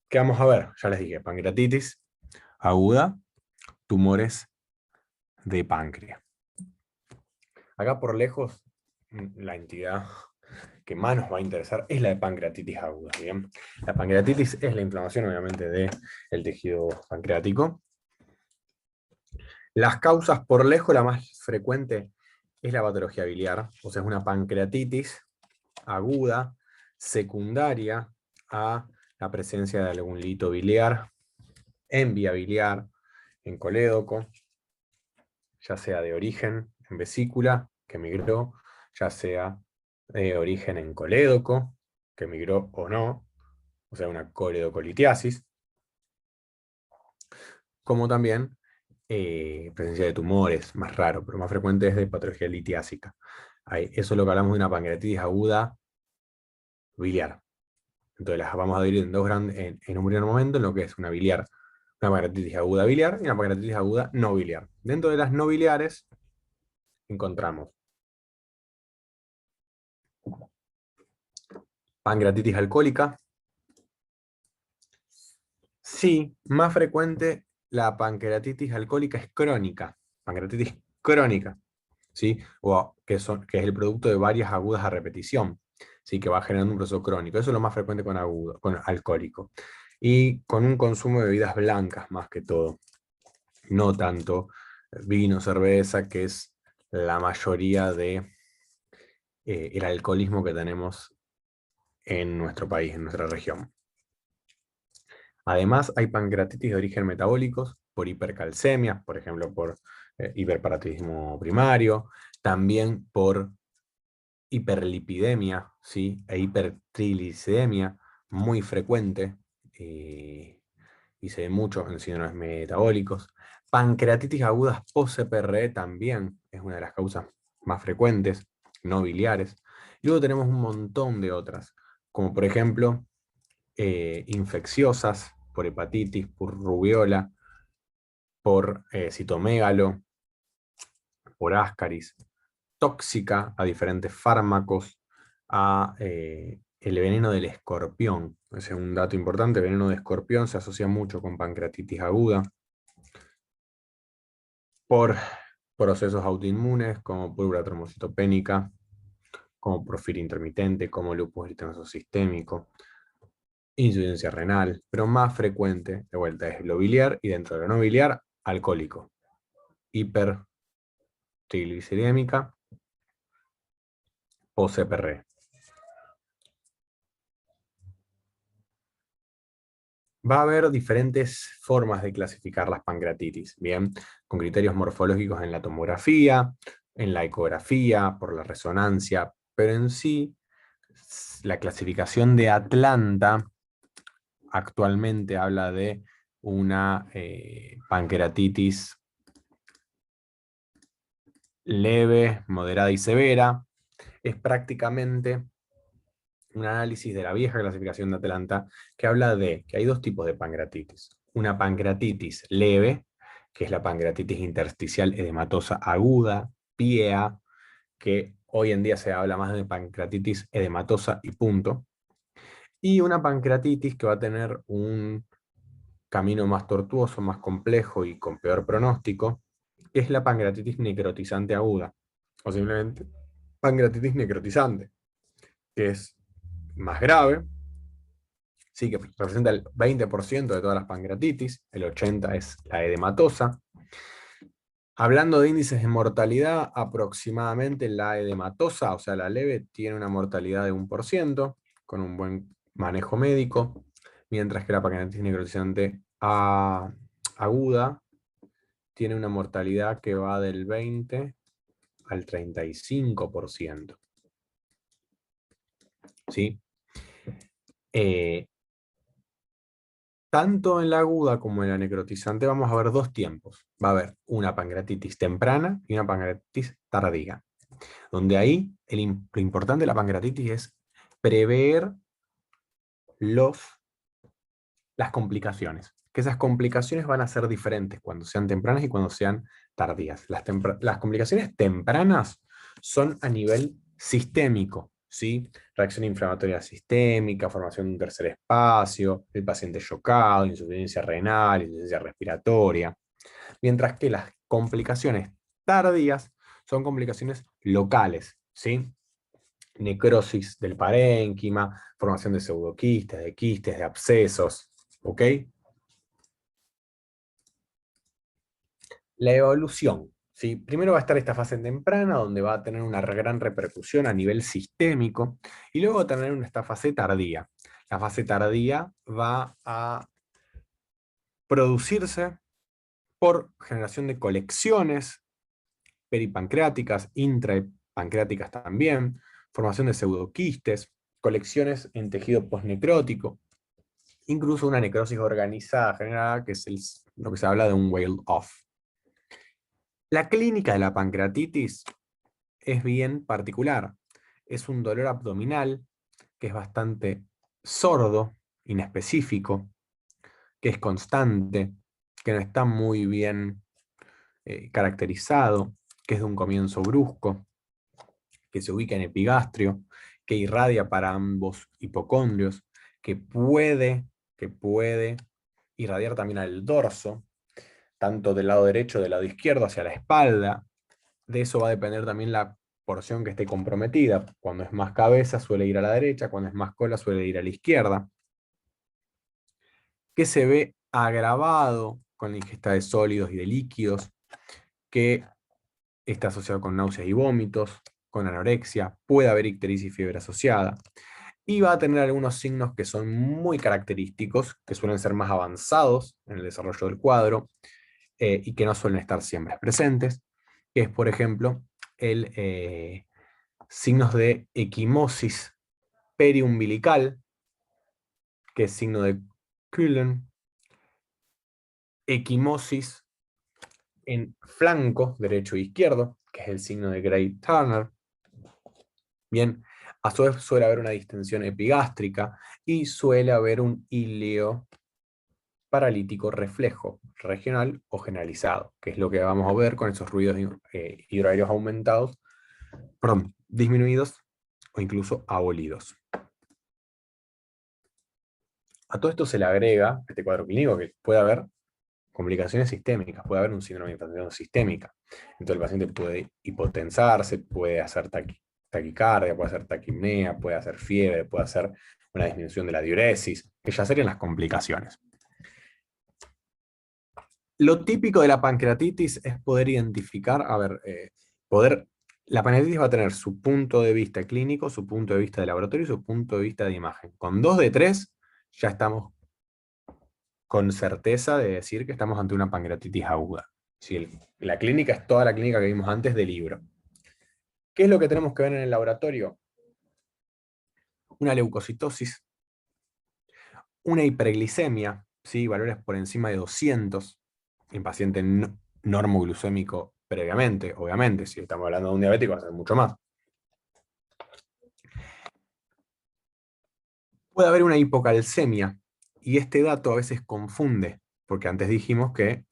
¿Qué vamos a ver? Ya les dije, pancreatitis aguda, tumores de páncreas. Acá por lejos, la entidad que más nos va a interesar es la de pancreatitis aguda, ¿bien? La pancreatitis es la inflamación, obviamente, del tejido pancreático. Las causas por lejos, la más frecuente es la patología biliar, o sea, es una pancreatitis aguda, secundaria a la presencia de algún lito biliar, en vía biliar, en colédoco, ya sea de origen en vesícula, que migró, ya sea de origen en colédoco, que migró o no, o sea, una coledocolitiasis, como también presencia de tumores, más raro, pero más frecuente es de patología litiásica. Eso es lo que hablamos de una pancreatitis aguda biliar. Entonces las vamos a dividir en dos grandes, en un primer momento, en lo que es una biliar, una pancreatitis aguda biliar y una pancreatitis aguda no biliar. Dentro de las no biliares encontramos pancreatitis alcohólica. Sí, más frecuente la pancreatitis alcohólica es crónica, pancreatitis crónica, ¿sí? Que es el producto de varias agudas a repetición, ¿sí? Que va generando un proceso crónico. Eso es lo más frecuente con agudo, con alcohólico. Y con un consumo de bebidas blancas más que todo, no tanto vino, cerveza, que es la mayoría de el alcoholismo que tenemos en nuestro país, en nuestra región. Además, hay pancreatitis de origen metabólicos por hipercalcemia, por ejemplo, por hiperparatidismo primario, también por hiperlipidemia, ¿sí? E hipertriglicidemia, muy frecuente, y se ve mucho en síndromes metabólicos. Pancreatitis agudas post-CPRE también es una de las causas más frecuentes, no biliares. Y luego tenemos un montón de otras, como por ejemplo infecciosas, por hepatitis, por rubiola, por citomégalo, por ascaris, tóxica a diferentes fármacos, a el veneno del escorpión. Ese es un dato importante, el veneno de escorpión se asocia mucho con pancreatitis aguda, por procesos autoinmunes como púrpura trombocitopénica, como porfiria intermitente, como lupus eritematoso sistémico, insuficiencia renal, pero más frecuente, de vuelta, es lo biliar y dentro de lo no biliar, alcohólico, hipertrigliceridémica o CPR. Va a haber diferentes formas de clasificar las pancreatitis, ¿bien? Con criterios morfológicos en la tomografía, en la ecografía, por la resonancia, pero en sí, la clasificación de Atlanta actualmente habla de una pancreatitis leve, moderada y severa. Es prácticamente un análisis de la vieja clasificación de Atlanta que habla de que hay dos tipos de pancreatitis. Una pancreatitis leve, que es la pancreatitis intersticial edematosa aguda, PIEA, que hoy en día se habla más de pancreatitis edematosa y punto. Y una pancreatitis que va a tener un camino más tortuoso, más complejo y con peor pronóstico, que es la pancreatitis necrotizante aguda, o simplemente pancreatitis necrotizante, que es más grave, sí, que representa el 20% de todas las pancreatitis, el 80% es la edematosa. Hablando de índices de mortalidad, aproximadamente la edematosa, o sea, la leve, tiene una mortalidad de 1%, con un buen manejo médico, mientras que la pancreatitis necrotizante aguda tiene una mortalidad que va del 20 al 35%. ¿Sí? Tanto en la aguda como en la necrotizante vamos a ver dos tiempos. Va a haber una pancreatitis temprana y una pancreatitis tardía. Donde ahí lo importante de la pancreatitis es prever las complicaciones. Que esas complicaciones van a ser diferentes cuando sean tempranas y cuando sean tardías. Las complicaciones tempranas son a nivel sistémico, ¿sí? Reacción inflamatoria sistémica, formación de un tercer espacio, el paciente chocado, insuficiencia renal, insuficiencia respiratoria. Mientras que las complicaciones tardías son complicaciones locales, ¿sí? Necrosis del parénquima, formación de pseudoquistes, de quistes, de abscesos, ¿ok? La evolución, ¿sí? Primero va a estar esta fase temprana, donde va a tener una gran repercusión a nivel sistémico, y luego va a tener esta fase tardía. La fase tardía va a producirse por generación de colecciones peripancreáticas, intrapancreáticas también, formación de pseudoquistes, colecciones en tejido postnecrótico, incluso una necrosis organizada generada, que es lo que se habla de un whale off. La clínica de la pancreatitis es bien particular. Es un dolor abdominal que es bastante sordo, inespecífico, que es constante, que no está muy bien caracterizado, que es de un comienzo brusco, que se ubica en epigastrio, que irradia para ambos hipocondrios, que puede irradiar también al dorso, tanto del lado derecho, del lado izquierdo, hacia la espalda. De eso va a depender también la porción que esté comprometida. Cuando es más cabeza suele ir a la derecha, cuando es más cola suele ir a la izquierda. Que se ve agravado con la ingesta de sólidos y de líquidos, que está asociado con náuseas y vómitos, con anorexia, puede haber ictericia y fiebre asociada. Y va a tener algunos signos que son muy característicos, que suelen ser más avanzados en el desarrollo del cuadro, y que no suelen estar siempre presentes, que es, por ejemplo, el signos de equimosis periumbilical, que es signo de Cullen, equimosis en flanco derecho e izquierdo, que es el signo de Gray-Turner. Bien, a su vez suele haber una distensión epigástrica y suele haber un ileo paralítico reflejo, regional o generalizado, que es lo que vamos a ver con esos ruidos hidroaéreos aumentados, perdón, disminuidos o incluso abolidos. A todo esto se le agrega este cuadro clínico que puede haber complicaciones sistémicas, puede haber un síndrome de hipertensión sistémica. Entonces el paciente puede hipotensarse, puede hacer taquicardia, puede hacer taquipnea, puede hacer fiebre, puede hacer una disminución de la diuresis, que ya serían las complicaciones. Lo típico de la pancreatitis es poder identificar, la pancreatitis va a tener su punto de vista clínico, su punto de vista de laboratorio y su punto de vista de imagen. Con 2 de 3 ya estamos con certeza de decir que estamos ante una pancreatitis aguda. Si la clínica es toda la clínica que vimos antes del libro. ¿Qué es lo que tenemos que ver en el laboratorio? Una leucocitosis, una hiperglicemia, ¿sí? Valores por encima de 200 en paciente normoglucémico previamente, obviamente, si estamos hablando de un diabético va a ser mucho más. Puede haber una hipocalcemia, y este dato a veces confunde, porque antes dijimos que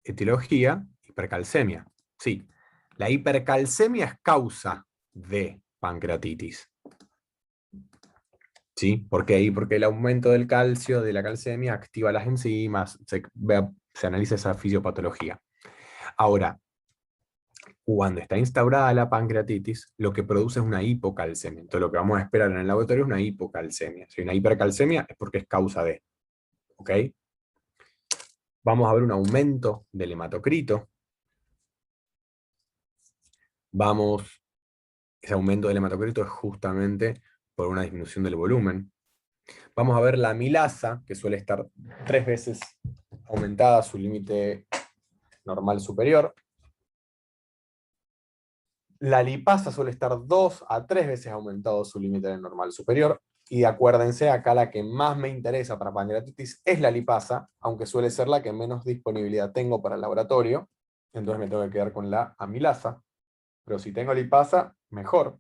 etiología, hipercalcemia. Sí, la hipercalcemia es causa de pancreatitis. ¿Sí? ¿Por qué? Porque el aumento del calcio, de la calcemia, activa las enzimas, se analiza esa fisiopatología. Ahora, cuando está instaurada la pancreatitis, lo que produce es una hipocalcemia. Entonces lo que vamos a esperar en el laboratorio es una hipocalcemia. Si hay una hipercalcemia es porque es causa de. ¿Ok? Vamos a ver un aumento del hematocrito. Ese aumento del hematocrito es justamente por una disminución del volumen. Vamos a ver la amilasa, que suele estar 3 veces aumentada a su límite normal superior. La lipasa suele estar 2 a 3 veces aumentado su límite normal superior. Y acuérdense, acá la que más me interesa para pancreatitis es la lipasa, aunque suele ser la que menos disponibilidad tengo para el laboratorio, entonces me tengo que quedar con la amilasa, pero si tengo lipasa, mejor.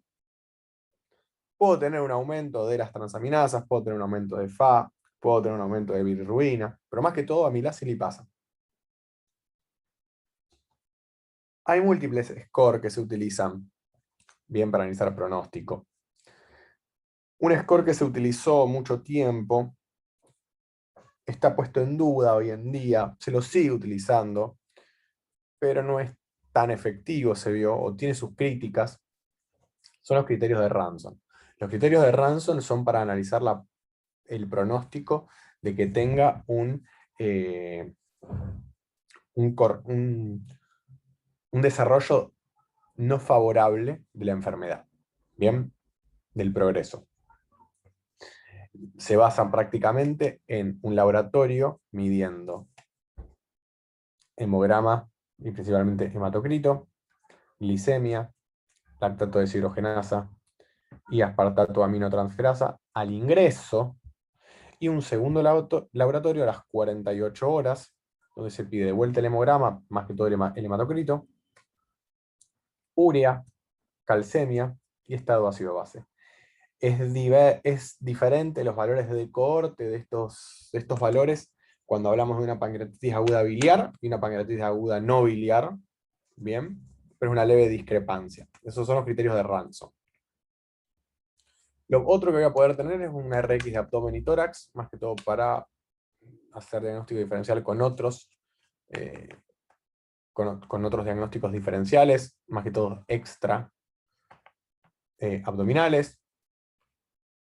Puedo tener un aumento de las transaminasas, puedo tener un aumento de FA, puedo tener un aumento de bilirrubina, pero más que todo amilasa y lipasa. Hay múltiples scores que se utilizan bien para analizar pronóstico. Un score que se utilizó mucho tiempo, está puesto en duda hoy en día, se lo sigue utilizando, pero no es tan efectivo, se vio, o tiene sus críticas, son los criterios de Ranson. Los criterios de Ranson son para analizar el pronóstico de que tenga un desarrollo no favorable de la enfermedad, ¿bien? Del progreso. Se basan prácticamente en un laboratorio midiendo hemograma y principalmente hematocrito, glicemia, lactato deshidrogenasa y aspartato aminotransferasa al ingreso, y un segundo laboratorio a las 48 horas, donde se pide de vuelta el hemograma, más que todo el hematocrito, urea, calcemia y estado ácido base. Es diferente los valores de cohorte de estos valores cuando hablamos de una pancreatitis aguda biliar y una pancreatitis aguda no biliar, ¿bien? Pero es una leve discrepancia. Esos son los criterios de Ranson. Lo otro que voy a poder tener es un RX de abdomen y tórax, más que todo para hacer diagnóstico diferencial con otros diagnósticos diferenciales, más que todo extra abdominales,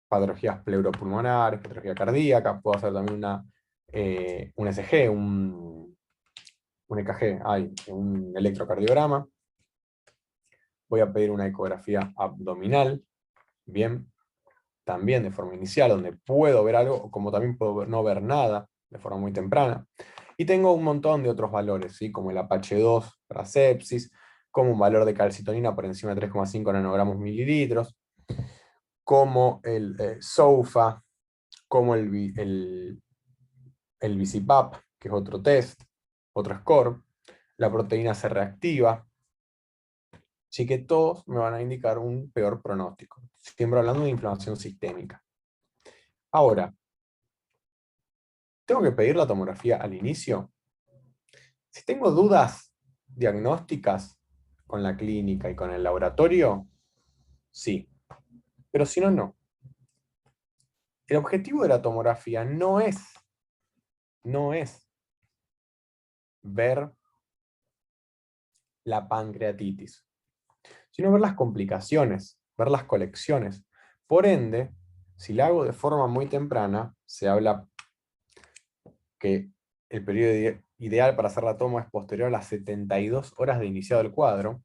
patologías pleuropulmonares, patología cardíaca, puedo hacer también un ECG, un EKG, un electrocardiograma. Voy a pedir una ecografía abdominal, bien, también de forma inicial, donde puedo ver algo, como también puedo no ver nada de forma muy temprana. Y tengo un montón de otros valores, ¿sí? Como el APH2 para sepsis, como un valor de calcitonina por encima de 3,5 nanogramos mililitros, como el SOFA, como el BICIPAP, que es otro test, otro score, la proteína C reactiva. Así que todos me van a indicar un peor pronóstico. Siempre hablando de inflamación sistémica. Ahora, ¿tengo que pedir la tomografía al inicio? Si tengo dudas diagnósticas con la clínica y con el laboratorio, sí. Pero si no, no. El objetivo de la tomografía no es ver la pancreatitis, sino ver las complicaciones, ver las colecciones. Por ende, si la hago de forma muy temprana, se habla que el periodo ideal para hacer la toma es posterior a las 72 horas de iniciado el cuadro.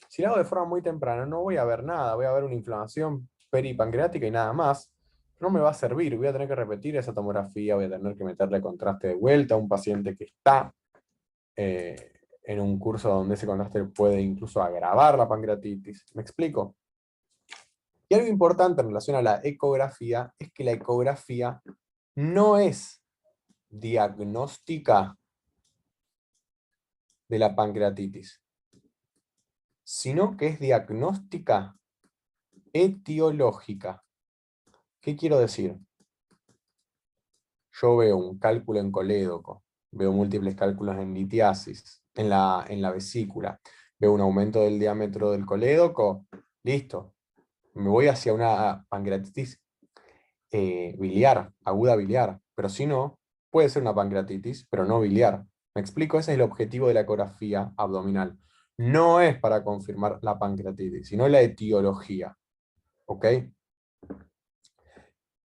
Si la hago de forma muy temprana, no voy a ver nada, voy a ver una inflamación peripancreática y nada más. No me va a servir, voy a tener que repetir esa tomografía, voy a tener que meterle contraste de vuelta a un paciente que está en un curso donde ese contraste puede incluso agravar la pancreatitis. ¿Me explico? Y algo importante en relación a la ecografía es que la ecografía no es diagnóstica de la pancreatitis, sino que es diagnóstica etiológica. ¿Qué quiero decir? Yo veo un cálculo en colédoco, veo múltiples cálculos en litiasis, en la vesícula, veo un aumento del diámetro del colédoco, listo. Me voy hacia una pancreatitis biliar, aguda biliar, pero si no, puede ser una pancreatitis, pero no biliar. ¿Me explico? Ese es el objetivo de la ecografía abdominal. No es para confirmar la pancreatitis, sino la etiología. ¿Ok?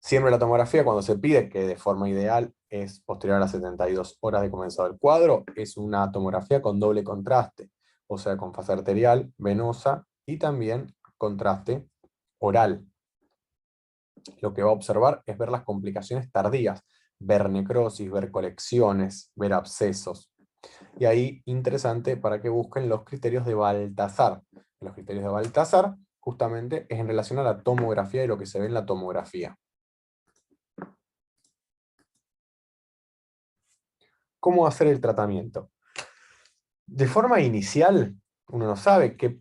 Siempre la tomografía, cuando se pide, que de forma ideal es posterior a las 72 horas de comenzado el cuadro, es una tomografía con doble contraste, o sea, con fase arterial, venosa y también contraste oral. Lo que va a observar es ver las complicaciones tardías, ver necrosis, ver colecciones, ver abscesos. Y ahí, interesante para que busquen los criterios de Baltasar. Los criterios de Baltasar, justamente, es en relación a la tomografía y lo que se ve en la tomografía. ¿cómo hacer el tratamiento? De forma inicial, uno no sabe qué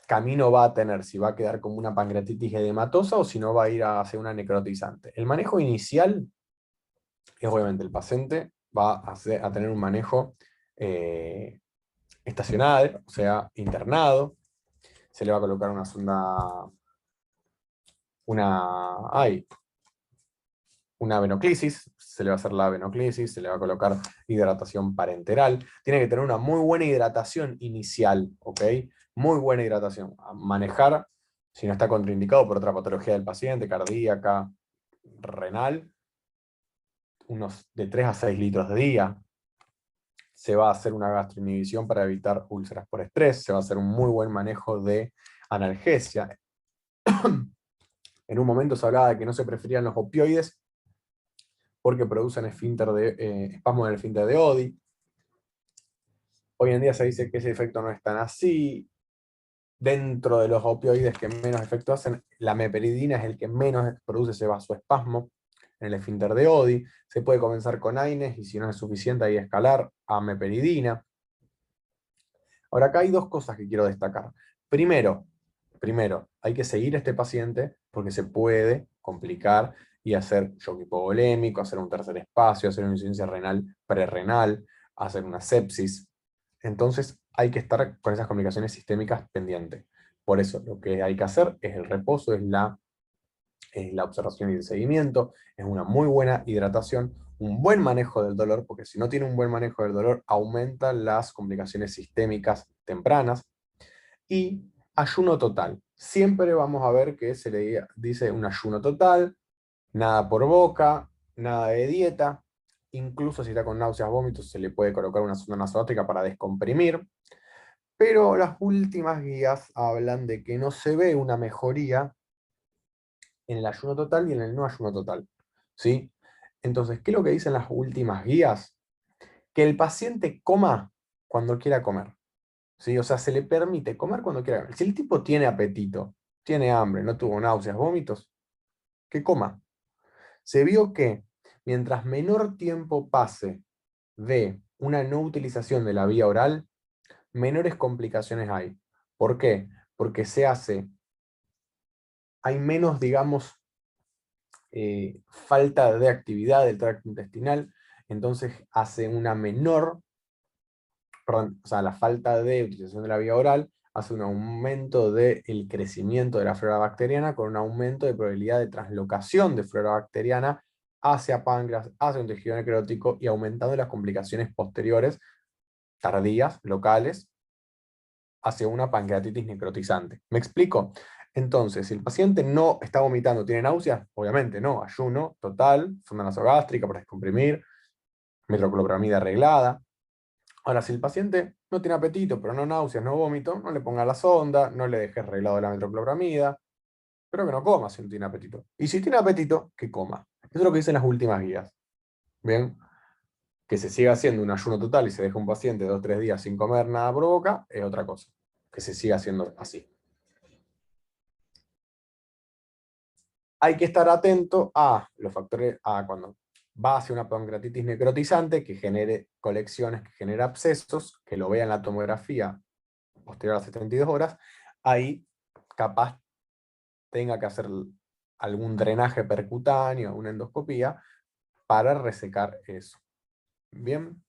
camino va a tener, si va a quedar como una pancreatitis edematosa o si no va a ir hacia una necrotizante. El manejo inicial es obviamente el paciente va a tener un manejo estacional, o sea, internado. Se le va a colocar una sonda, ay, una venoclisis, se le va a hacer la venoclisis, se le va a colocar hidratación parenteral. Tiene que tener una muy buena hidratación inicial, ¿ok? Muy buena hidratación. A manejar, si no está contraindicado por otra patología del paciente, cardíaca, renal, unos de 3 a 6 litros de día. Se va a hacer una gastroinhibición para evitar úlceras por estrés, se va a hacer un muy buen manejo de analgesia. En un momento se hablaba de que no se preferían los opioides porque producen espasmo en el esfínter de Oddi. Hoy en día se dice que ese efecto no es tan así. Dentro de los opioides que menos efecto hacen, la meperidina es el que menos produce ese vasoespasmo en el esfínter de Oddi. Se puede comenzar con AINES y si no es suficiente ahí escalar a meperidina. Ahora acá hay dos cosas que quiero destacar. Primero, hay que seguir a este paciente porque se puede complicar y hacer shock hipovolémico, hacer un tercer espacio, hacer una insuficiencia renal prerrenal, hacer una sepsis. Entonces hay que estar con esas complicaciones sistémicas pendientes. Por eso lo que hay que hacer es el reposo, es la observación y el seguimiento, es una muy buena hidratación, un buen manejo del dolor, porque si no tiene un buen manejo del dolor, aumentan las complicaciones sistémicas tempranas, y ayuno total. Siempre vamos a ver que se le dice un ayuno total, nada por boca, nada de dieta, incluso si está con náuseas, vómitos, se le puede colocar una sonda nasogástrica para descomprimir, pero las últimas guías hablan de que no se ve una mejoría en el ayuno total y en el no ayuno total. ¿Sí? Entonces, ¿qué es lo que dicen las últimas guías? Que el paciente coma cuando quiera comer. ¿Sí? O sea, se le permite comer cuando quiera comer. Si el tipo tiene apetito, tiene hambre, no tuvo náuseas, vómitos, que coma. Se vio que mientras menor tiempo pase de una no utilización de la vía oral, menores complicaciones hay. ¿Por qué? Porque hay menos, digamos, falta de actividad del tracto intestinal, entonces hace una menor, perdón, o sea, la falta de utilización de la vía oral hace un aumento del crecimiento de la flora bacteriana con un aumento de probabilidad de translocación de flora bacteriana hacia páncreas, hacia un tejido necrótico y aumentando las complicaciones posteriores, tardías, locales, hacia una pancreatitis necrotizante. ¿Me explico? Entonces, si el paciente no está vomitando, tiene náuseas, obviamente no, ayuno total, sonda nasogástrica para descomprimir, metoclopramida arreglada. Ahora, si el paciente no tiene apetito, pero no náuseas, no vómito, no le ponga la sonda, no le deje arreglado la metoclopramida, pero que no coma si no tiene apetito. Y si tiene apetito, que coma. Eso es lo que dicen las últimas guías. Bien, que se siga haciendo un ayuno total y se deja un paciente 2 o 3 días sin comer nada por boca, es otra cosa. Que se siga haciendo así. Hay que estar atento a los factores, a cuando va hacia una pancreatitis necrotizante que genere colecciones, que genere abscesos, que lo vea en la tomografía posterior a las 72 horas, ahí capaz tenga que hacer algún drenaje percutáneo, una endoscopía, para resecar eso. Bien.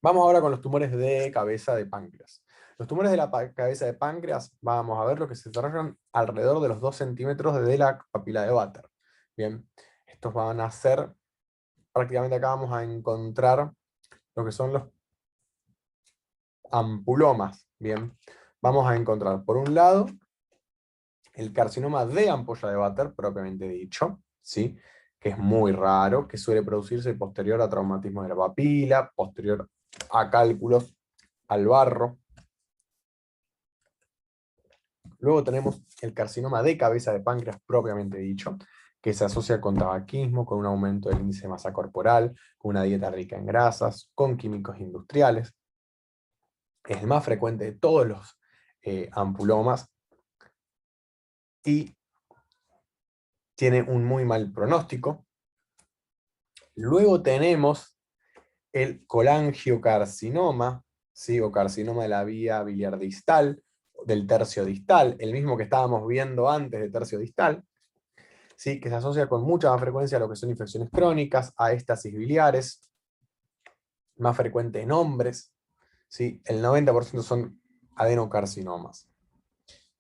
Vamos ahora con los tumores de cabeza de páncreas. Los tumores de la cabeza de páncreas, vamos a ver lo que se desarrollan alrededor de los 2 centímetros de la papila de Vater. Bien, estos van a ser, prácticamente acá vamos a encontrar lo que son los ampulomas. Bien, vamos a encontrar por un lado el carcinoma de ampolla de Vater, propiamente dicho, ¿sí? Que es muy raro, que suele producirse posterior a traumatismo de la papila, posterior a cálculos, al barro. Luego tenemos el carcinoma de cabeza de páncreas propiamente dicho, que se asocia con tabaquismo, con un aumento del índice de masa corporal, con una dieta rica en grasas, con químicos industriales. Es el más frecuente de todos los ampulomas y tiene un muy mal pronóstico. Luego tenemos el colangiocarcinoma, ¿sí? O carcinoma de la vía biliar distal, del tercio distal, el mismo que estábamos viendo antes de tercio distal, ¿sí? Que se asocia con mucha más frecuencia a lo que son infecciones crónicas, a éstasis biliares, más frecuente en hombres, ¿sí? El 90% son adenocarcinomas.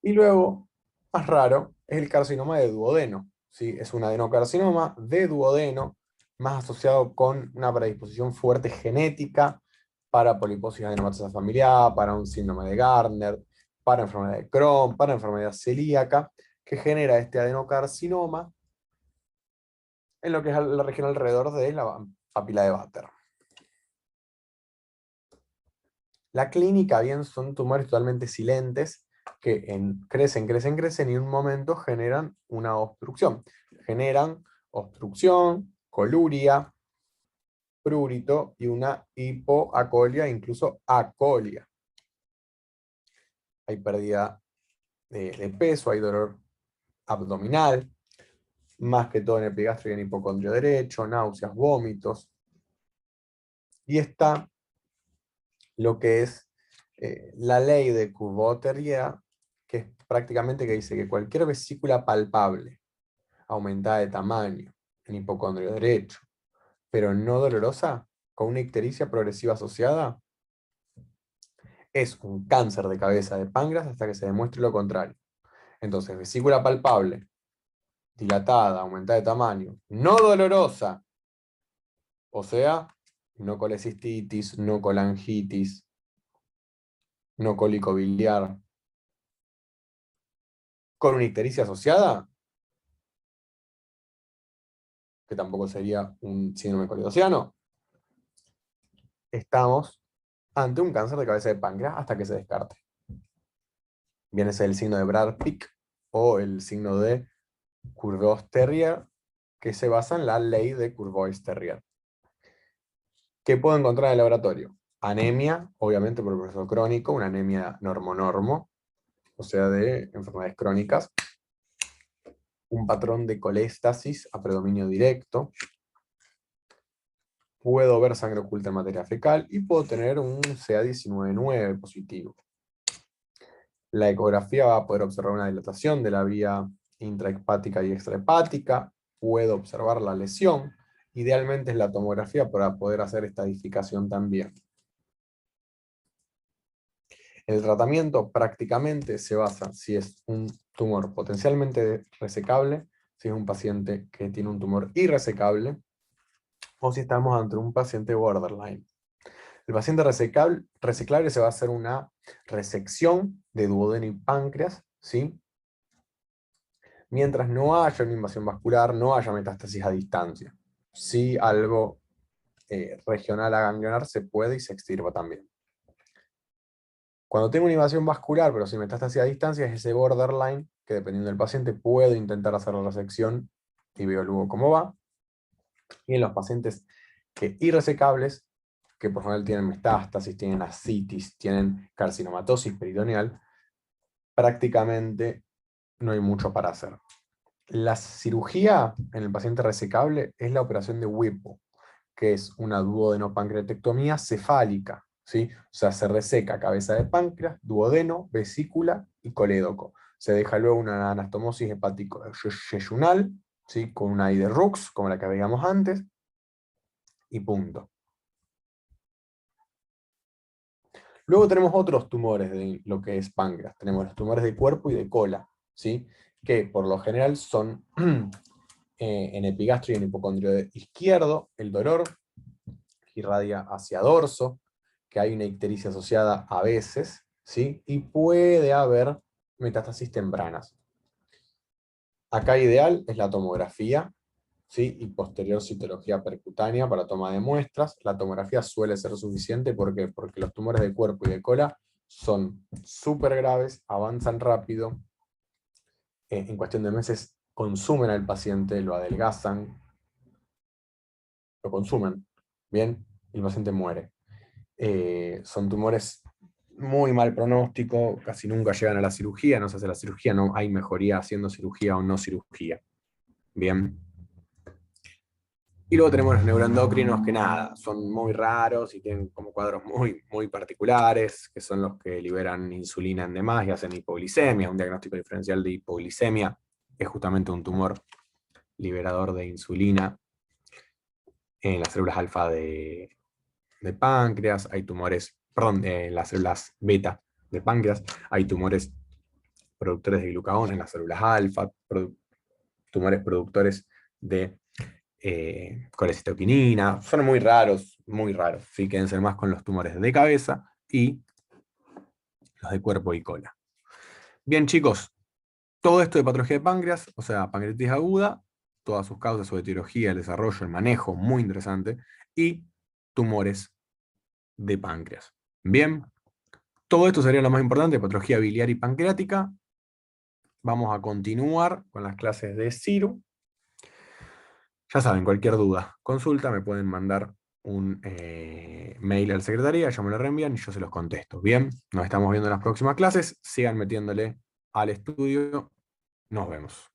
Y luego, más raro, es el carcinoma de duodeno, ¿sí? Es un adenocarcinoma de duodeno, más asociado con una predisposición fuerte genética para poliposis adenomatosa familiar, para un síndrome de Gardner, para enfermedad de Crohn, para enfermedad celíaca, que genera este adenocarcinoma en lo que es la región alrededor de la papila de Vater. La clínica, bien, son tumores totalmente silentes que crecen, crecen, crecen y en un momento generan una obstrucción. Generan obstrucción, coluria, prurito y una hipoacolia, incluso acolia. Hay pérdida de peso, hay dolor abdominal, más que todo en epigastrio y en hipocondrio derecho, náuseas, vómitos. Y está lo que es la ley de Courbeau-Terrier, que es prácticamente que dice que cualquier vesícula palpable, aumentada de tamaño, en hipocondrio derecho, pero no dolorosa, con una ictericia progresiva asociada, es un cáncer de cabeza de páncreas hasta que se demuestre lo contrario. Entonces, vesícula palpable, dilatada, aumentada de tamaño, no dolorosa, o sea, no colecistitis, no colangitis, no cólico biliar, con una ictericia asociada, que tampoco sería un síndrome colidoceano, estamos ante un cáncer de cabeza de páncreas hasta que se descarte. Viene a ser el signo de Brad-Pick o el signo de Courbeau-Terrier, que se basa en la ley de Courbeau-Terrier. ¿Qué puedo encontrar en el laboratorio? Anemia, obviamente por proceso crónico, una anemia normo-normo, o sea, de enfermedades crónicas. Un patrón de coléstasis a predominio directo. Puedo ver sangre oculta en materia fecal y puedo tener un CA19-9 positivo. La ecografía va a poder observar una dilatación de la vía intrahepática y extrahepática. Puedo observar la lesión. Idealmente es la tomografía para poder hacer estadificación también. El tratamiento prácticamente se basa si es un tumor potencialmente resecable, si es un paciente que tiene un tumor irresecable, o si estamos ante un paciente borderline. El paciente reseclable se va a hacer una resección de duodeno y páncreas, ¿sí? Mientras no haya una invasión vascular, no haya metástasis a distancia. Si algo regional a ganglionar se puede y se extirpa también. Cuando tengo una invasión vascular, pero sin metástasis a distancia, es ese borderline, que dependiendo del paciente puedo intentar hacer la resección y veo luego cómo va. Y en los pacientes irresecables, que por general tienen metástasis, tienen ascitis, tienen carcinomatosis peritoneal, prácticamente no hay mucho para hacer. La cirugía en el paciente resecable es la operación de Whipple, que es una duodenopancreatectomía cefálica, ¿sí? O sea, se reseca cabeza de páncreas, duodeno, vesícula y colédoco. Se deja luego una anastomosis hepático-yeyunal, ¿sí? Con una I de Rux, como la que veíamos antes, y punto. Luego tenemos otros tumores de lo que es páncreas. Tenemos los tumores de cuerpo y de cola, ¿sí? Que por lo general son en epigastrio y en hipocondrio izquierdo. El dolor irradia hacia dorso, que hay una ictericia asociada a veces, ¿sí? Y puede haber metástasis tempranas. Acá ideal es la tomografía, ¿sí? Y posterior citología percutánea para toma de muestras. La tomografía suele ser suficiente porque los tumores de cuerpo y de cola son súper graves, avanzan rápido, en cuestión de meses consumen al paciente, lo adelgazan, lo consumen, ¿bien? Y el paciente muere. Son tumores muy mal pronóstico, casi nunca llegan a la cirugía, no se hace la cirugía, no hay mejoría haciendo cirugía o no cirugía. Bien. Y luego tenemos los neuroendocrinos que nada, son muy raros y tienen como cuadros muy, muy particulares, que son los que liberan insulina en demás y hacen hipoglicemia. Un diagnóstico diferencial de hipoglicemia es justamente un tumor liberador de insulina en las células alfa de páncreas. Hay tumores, perdón, en las células beta de páncreas. Hay tumores productores de glucagón en las células alfa, tumores productores de colecitoquinina. Son muy raros, muy raros. ¿Sí? Quédense más con los tumores de cabeza y los de cuerpo y cola. Bien, chicos, todo esto de patología de páncreas, o sea, pancreatitis aguda, todas sus causas, su etiología, el desarrollo, el manejo, muy interesante, y tumores de páncreas. Bien, todo esto sería lo más importante, patología biliar y pancreática. Vamos a continuar con las clases de Ciru. Ya saben, cualquier duda, consulta, me pueden mandar un mail a la secretaría, ya me lo reenvían y yo se los contesto. Bien, nos estamos viendo en las próximas clases. Sigan metiéndole al estudio. Nos vemos.